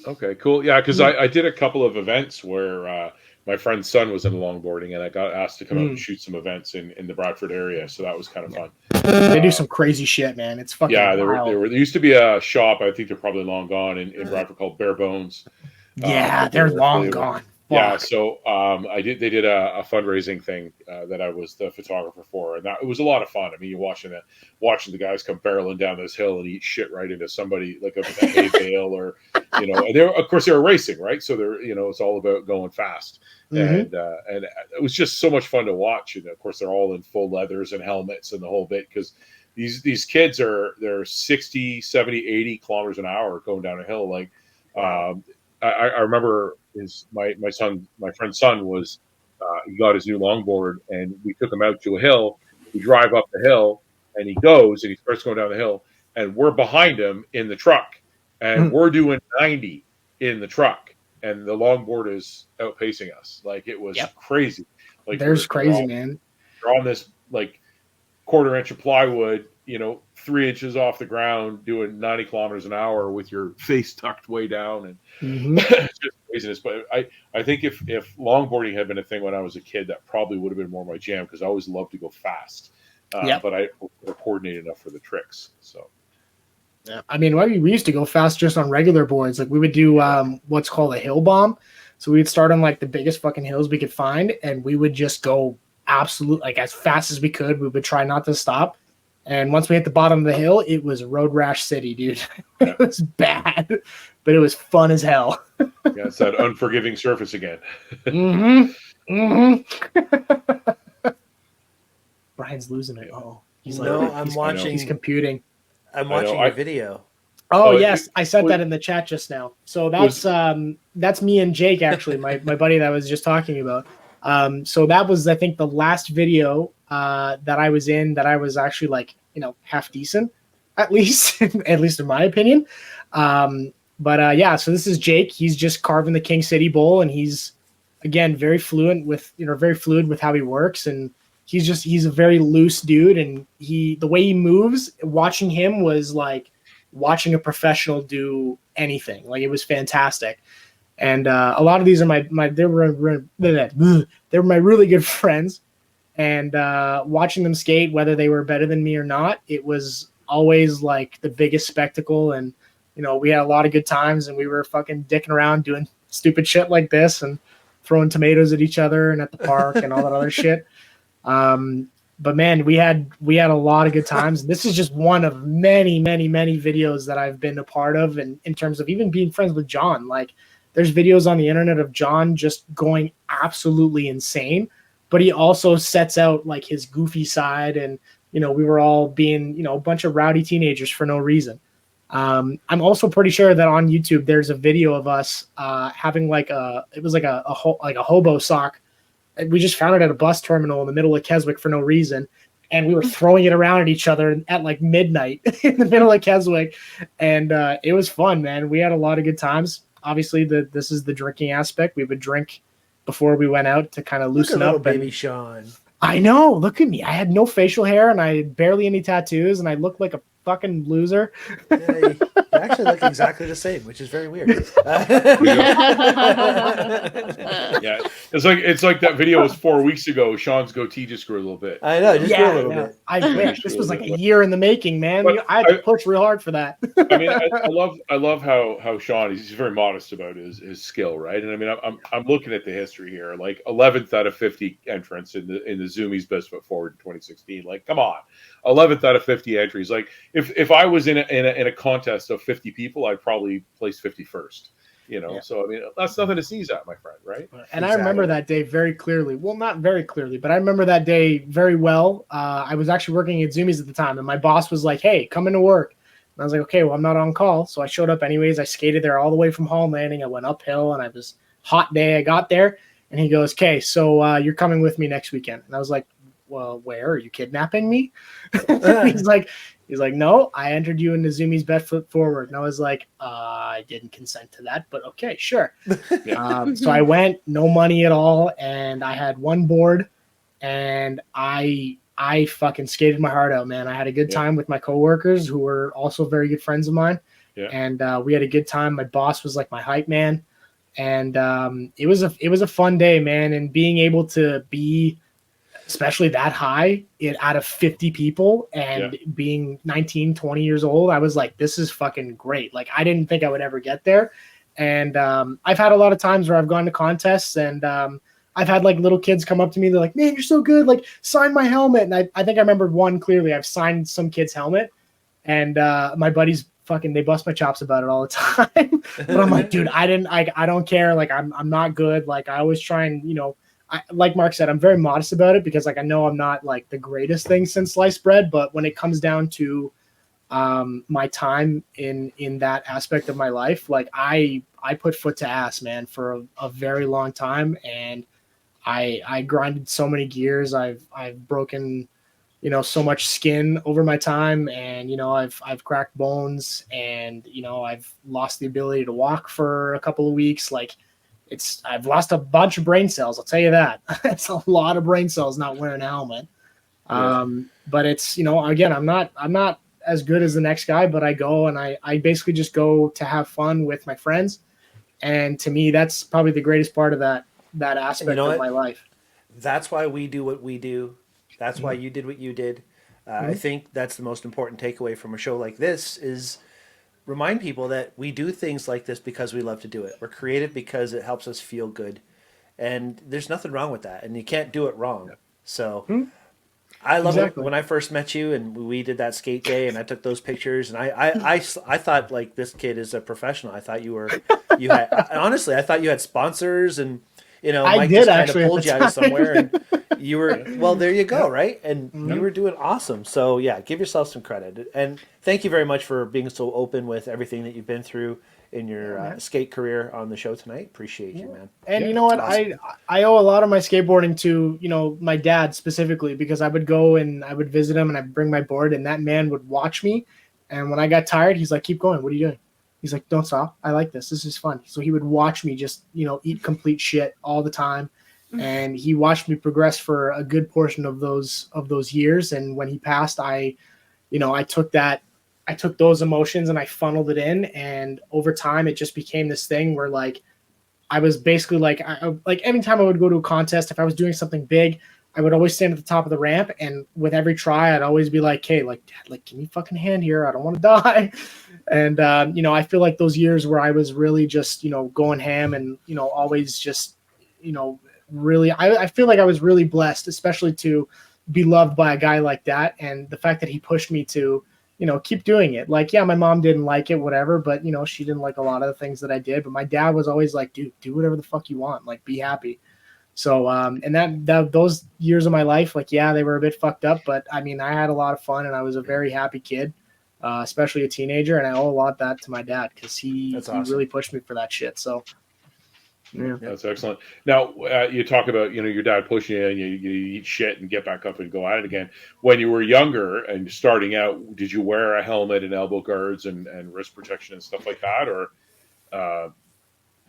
Okay, cool. Yeah, because I did a couple of events where my friend's son was in longboarding, and I got asked to come out and shoot some events in the Bradford area, so that was kind of fun. They do some crazy shit, man. It's fucking wild. There used to be a shop, I think they're probably long gone, in Bradford, called Bare Bones. Yeah, but they're were long affiliated with- gone. Yeah, Fuck. so they did a fundraising thing that I was the photographer for, and it was a lot of fun. I mean, you're watching the guys come barreling down this hill and eat shit right into somebody like a hay bale, or and they of course they were racing, right? So they're it's all about going fast, Mhm. and it was just so much fun to watch. And of course they're all in full leathers and helmets and the whole bit, because these kids they're 60, 70, 80 kilometers an hour going down a hill. Like I remember my friend's son was he got his new longboard, and we took him out to a hill. We drive up the hill, and he starts going down the hill, and we're behind him in the truck, and we're doing 90 in the truck, and the longboard is outpacing us. Like, it was crazy. Like, There's crazy, man. you're on this like quarter inch of plywood, 3 inches off the ground, doing 90 kilometers an hour with your face tucked way down, and it's just craziness. But I think if longboarding had been a thing when I was a kid, that probably would have been more my jam, because I always loved to go fast. But I wasn't coordinated enough for the tricks. So Yeah. I mean, we used to go fast just on regular boards. Like, we would do what's called a hill bomb. So we'd start on like the biggest fucking hills we could find, and we would just go absolute, like, as fast as we could. We would try not to stop. And once we hit the bottom of the hill, it was road rash city, dude. It was bad, but it was fun as hell. yeah, it's that unforgiving surface again. Brian's losing it. Oh, he's No, like, I'm watching. He's computing. I'm watching a video. Oh, Oh, yes, I sent that in the chat just now. So that's me and Jake, actually, my buddy that I was just talking about. So that was, I think, the last video that I was in that I was actually, like, half decent, at least in my opinion. But so this is Jake. He's just carving the King City Bowl, and he's, again, very fluid with how he works, and he's a very loose dude, and the way he moves, watching him was like watching a professional do anything. Like, it was fantastic. And a lot of these are they were my really good friends, and watching them skate, whether they were better than me or not, it was always like the biggest spectacle. And we had a lot of good times, and we were fucking dicking around doing stupid shit like this, and throwing tomatoes at each other and at the park and all that other shit. But man, we had a lot of good times. This is just one of many, many, many videos that I've been a part of, and in terms of even being friends with John. Like, there's videos on the internet of John just going absolutely insane, but he also sets out like his goofy side, and we were all being a bunch of rowdy teenagers for no reason. I'm also pretty sure that on YouTube there's a video of us having like a hobo sock. We just found it at a bus terminal in the middle of Keswick for no reason, and we were throwing it around at each other at like midnight in the middle of Keswick, and it was fun, man. We had a lot of good times. Obviously, this is the drinking aspect. We would drink before we went out to kind of loosen Look at up. little baby Shawn. I know. Look at me. I had no facial hair, and I had barely any tattoos, and I looked like a fucking loser. Yeah, you actually look exactly the same, which is very weird. Yeah, it's like that video was 4 weeks ago. Sean's goatee just grew a little bit. I know, just grew a little bit. I wish. This was like a year in the making, man. But I had to push real hard for that. I mean, I love how Sean, he's very modest about his skill, right? And I mean, I'm looking at the history here, like 11th out of 50 entrants in the Zoomies Best Foot Forward in 2016. Like, come on, 11th out of 50 entries. Like, if I was in a contest of 50 people, I'd probably place 51st. Yeah. So I mean, that's nothing to sneeze at, my friend, right? And I remember that day very clearly. Well, not very clearly, but I remember that day very well. I was actually working at Zoomies at the time, and my boss was like, "Hey, come into work." And I was like, "Okay, well, I'm not on call." So I showed up anyways. I skated there all the way from Holland Landing. I went uphill, and I was hot day. I got there, and he goes, "Okay, so you're coming with me next weekend." And I was like, "Well, where? Are you kidnapping me?" He's like, "No, I entered you into Zoomies Best Foot Forward." And I was like, I didn't consent to that, but okay, sure. So I went, no money at all, and I had one board, and I fucking skated my heart out, man. I had a good time with my coworkers, who were also very good friends of mine, and we had a good time. My boss was like my hype man, and it was a fun day, man. And being able to be, especially that high, out of 50 people, and being 19, 20 years old, I was like, this is fucking great. Like, I didn't think I would ever get there. And I've had a lot of times where I've gone to contests and I've had like little kids come up to me. They're like, man, you're so good. Like, sign my helmet. And I think I remember one clearly. I've signed some kid's helmet, and my buddies fucking, they bust my chops about it all the time. But I'm like, dude, I don't care. Like, I'm not good. Like, I always try and, like Mark said, I'm very modest about it because like I know I'm not like the greatest thing since sliced bread. But when it comes down to my time in that aspect of my life, like I put foot to ass, man, for a very long time, and I grinded so many gears. I've broken, so much skin over my time, and I've cracked bones, and I've lost the ability to walk for a couple of weeks. Like, I've lost a bunch of brain cells. I'll tell you that. It's a lot of brain cells not wearing a helmet. But it's, again, I'm not as good as the next guy, but I go and I basically just go to have fun with my friends. And to me, that's probably the greatest part of that aspect of my life. That's why we do what we do. That's why you did what you did. I think that's the most important takeaway from a show like this is remind people that we do things like this because we love to do it. We're creative because it helps us feel good. And there's nothing wrong with that. And you can't do it wrong. So I love it when I first met you and we did that skate day and I took those pictures and I thought like this kid is a professional. I thought you had honestly, I thought you had sponsors and Mike just kind of pulled you out of somewhere and you were, well, there you go. Right. And you were doing awesome. So yeah, give yourself some credit and thank you very much for being so open with everything that you've been through in your skate career on the show tonight. Appreciate you, man. And you know what? Awesome. I owe a lot of my skateboarding to, my dad specifically, because I would go and I would visit him and I'd bring my board and that man would watch me. And when I got tired, he's like, keep going. What are you doing? He's like, don't stop. I like this. This is fun. So he would watch me just, eat complete shit all the time. And he watched me progress for a good portion of those years. And when he passed, I took those emotions and I funneled it in. And over time, it just became this thing where like, I was basically like every time I would go to a contest, if I was doing something big, I would always stand at the top of the ramp. And with every try, I'd always be like, hey, like, Dad, like, give me a fucking hand here. I don't want to die. And, I feel like those years where I was really just, going ham and, always just, really, I feel like I was really blessed, especially to be loved by a guy like that. And the fact that he pushed me to, keep doing it. Like, yeah, my mom didn't like it, whatever, but, she didn't like a lot of the things that I did. But my dad was always like, dude, do whatever the fuck you want. Like, be happy. So, and those years of my life, like, yeah, they were a bit fucked up, but I mean, I had a lot of fun and I was a very happy kid, especially a teenager. And I owe a lot of that to my dad because he really pushed me for that shit. So, yeah, that's excellent. Now, you talk about, your dad pushing you and you eat shit and get back up and go at it again. When you were younger and starting out, did you wear a helmet and elbow guards and wrist protection and stuff like that? Or,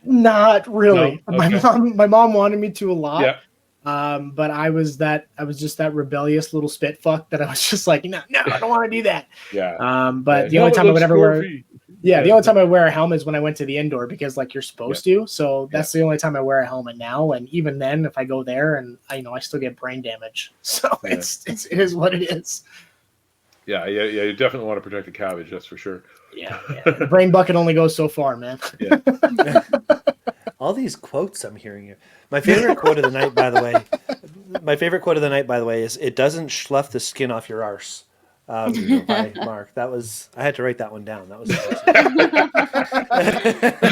not really. No? Okay. My mom wanted me to a lot. Yeah. But I was just that rebellious little spit fuck that I was just like, no, I don't want to do that. Yeah. But the only time I would ever wear, the only time I wear a helmet is when I went to the indoor because like you're supposed to. So that's the only time I wear a helmet now. And even then, if I go there and I still get brain damage. So it is what it is. Yeah. You definitely want to protect the cabbage. That's for sure. Yeah. The brain bucket only goes so far, man. Yeah. All these quotes I'm hearing here. My favorite quote of the night, by the way, is "It doesn't slough the skin off your arse." By Mark. I had to write that one down. That was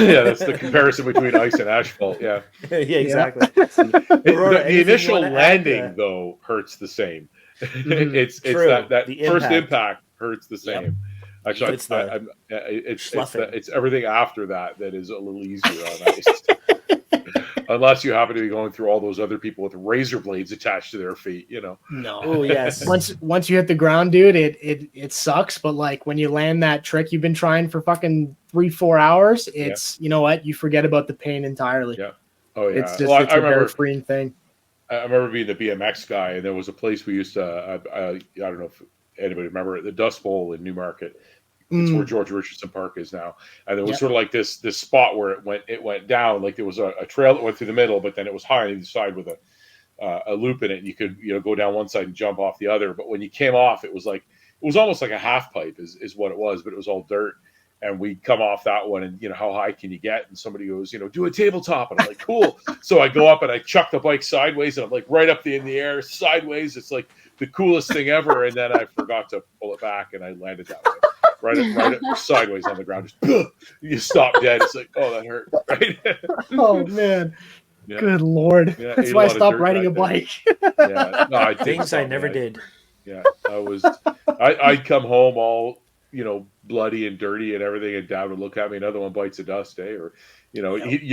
yeah, that's the comparison between ice and asphalt. Yeah. Yeah, exactly. The initial landing though hurts the same. It's that first impact hurts the same. Yep. Actually, it's everything after that is a little easier on ice. Unless you happen to be going through all those other people with razor blades attached to their feet, No. Oh yes. Once you hit the ground, dude, it sucks. But like when you land that trick you've been trying for fucking 3-4 hours, it's you know what, you forget about the pain entirely. Yeah. Oh yeah. It's just a very freeing thing. I remember being the BMX guy, and there was a place we used to. I don't know if anybody remember it, the Dust Bowl in Newmarket. It's where George Richardson Park is now, and there was sort of like this spot where it went down, like there was a trail that went through the middle, but then it was high on either side with a loop in it, and you could go down one side and jump off the other. But when you came off, it was almost like a half pipe is what it was, but it was all dirt, And we come off that one, and how high can you get? And somebody goes, do a tabletop, and I'm like, cool. So I go up and I chuck the bike sideways, and I'm like right up in the air sideways. It's like the coolest thing ever. And then I forgot to pull it back, and I landed that way, right sideways on the ground. Just you stop dead. It's like, oh, that hurt, right? Oh man. Yeah. Good Lord. Yeah, That's ate why I a lot of stopped dirt riding a back there. bike. Yeah, no, I did Things I stop, never man. did. Yeah, I'd come home all, bloody and dirty and everything, and Dad would look at me, another one bites the dust, or, you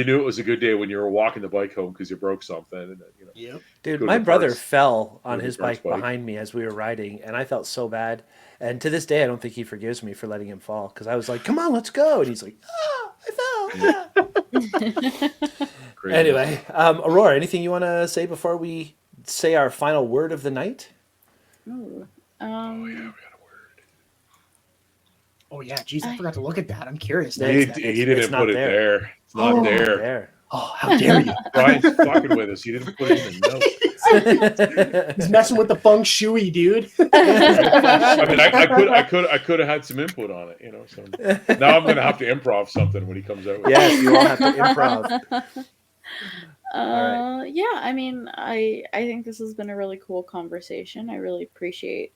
knew it was a good day when you were walking the bike home because you broke something. And Yep. Dude, go to my the brother parts. fell on Go to his the parts bike bike. behind me as we were riding, and I felt so bad. And to this day, I don't think he forgives me for letting him fall, because I was like, come on, let's go. And he's like, I fell. Crazy. Anyway, Aurora, anything you want to say before we say our final word of the night? Ooh, Oh, yeah, we got a word. Oh yeah, geez, I forgot to look at that. I'm curious. Yeah, now. He it's didn't not put it there. there. It's not Oh, there. There. Oh, how dare you! Brian's fucking with us. He didn't put it in the notes. He's messing with the feng shui, dude. I mean, I could have had some input on it, So now I'm gonna have to improv something when he comes out. With Yes, you all have to improv. Yeah, I mean, I think this has been a really cool conversation. I really appreciate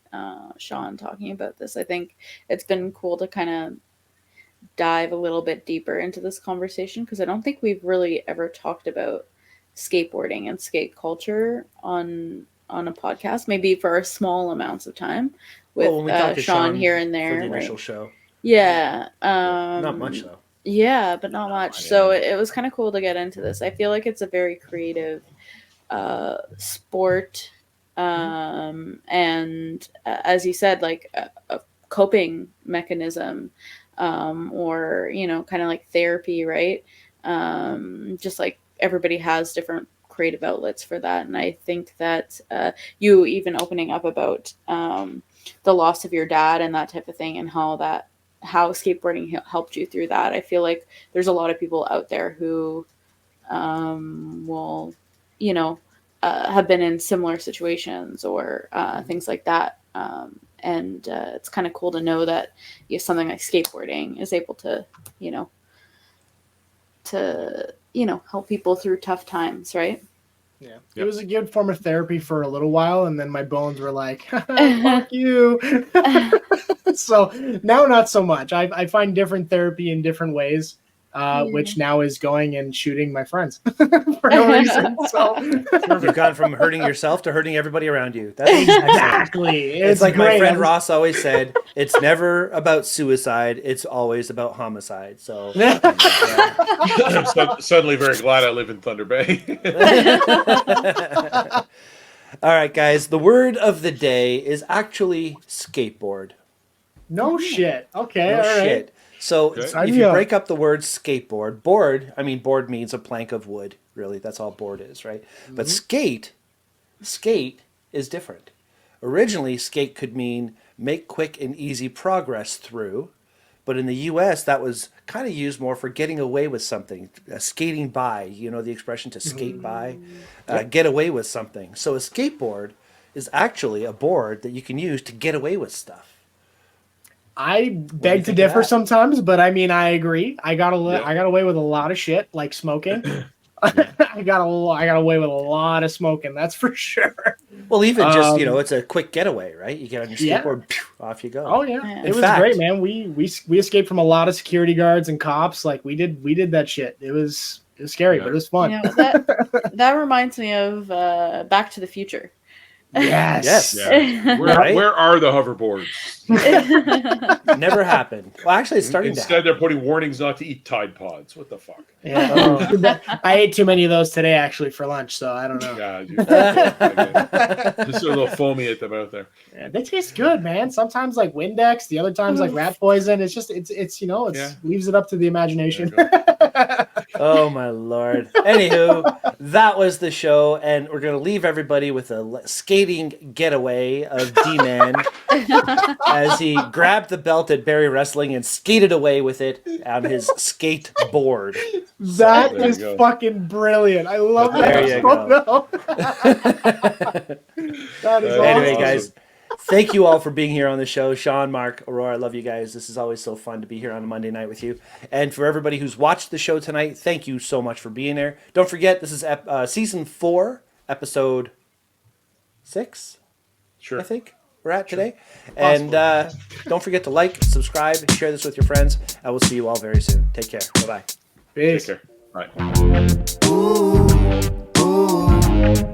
Shawn talking about this. I think it's been cool to kind of dive a little bit deeper into this conversation, because I don't think we've really ever talked about skateboarding and skate culture on a podcast, maybe for small amounts of time with Well, when we talked to Shawn here and there, for the initial right? show. Yeah. Not much, though. Yeah, but not much. Yeah. So it was kind of cool to get into this. I feel like it's a very creative sport. And as you said, like a coping mechanism, or, kind of like therapy, right? Just like everybody has different creative outlets for that. And I think that you even opening up about the loss of your dad and that type of thing, and how skateboarding helped you through that. I feel like there's a lot of people out there who will, have been in similar situations or things like that. And it's kind of cool to know that something like skateboarding is able to, help people through tough times, right? Yeah, Yep. It was a good form of therapy for a little while, and then my bones were like, "Fuck you." So now, not so much. I find different therapy in different ways, which now is going and shooting my friends for no reason. So You've gone from hurting yourself to hurting everybody around you. That's exactly. It's like my great. friend Ross always said, it's never about suicide, it's always about homicide. So I'm suddenly very glad I live in Thunder Bay. all right, guys, the word of the day is actually skateboard. No shit. Okay, No all right. shit. So Okay. Sign if me you up. break up the word skateboard, board means a plank of wood, really. That's all board is, right? But skate is different. Originally, skate could mean make quick and easy progress through, but in the US, that was kind of used more for getting away with something, skating by, the expression to skate by, get away with something. So a skateboard is actually a board that you can use to get away with stuff. I beg to think of differ that? sometimes, but I mean, I agree. I got Yeah. away with a lot of shit, like smoking. I got away with a lot of smoking. That's for sure. Well, even just, Um, it's a quick getaway, right? You get on your Yeah. skateboard, pew, off you go. Oh yeah, Yeah. it In was fact- great, man. We escaped from a lot of security guards and cops. Like we did that shit. It was scary, Yeah. but it was fun. That reminds me of Back to the Future. Yes. Yeah. Right? Where are the hoverboards? Never happened. Well, actually, it's starting to Instead, they're putting warnings not to eat Tide Pods. What the fuck? Yeah. I ate too many of those today, actually, for lunch. So I don't know. Yeah, just a little foamy at the mouth there. Yeah, they taste good, man. Sometimes like Windex, the other times like rat poison. It's just it's Yeah. leaves it up to the imagination. Oh my lord. Anywho, that was the show, and we're gonna leave everybody with a skating getaway of D-Man as he grabbed the belt at Barry Wrestling and skated away with it on his skateboard. That There you is go. fucking brilliant. I love that. There you go. That is Anyway, Anyway, awesome. guys, thank you all for being here on the show. Shawn, Mark, Aurora, I love you guys. This is always so fun to be here on a Monday night with you. And for everybody who's watched the show tonight, thank you so much for being there. Don't forget, this is season 4, episode 6, Sure. I think we're at today. And don't forget to like, subscribe, share this with your friends. I will see you all very soon. Take care. Bye-bye. Peace. Take care. Bye. Ooh, ooh.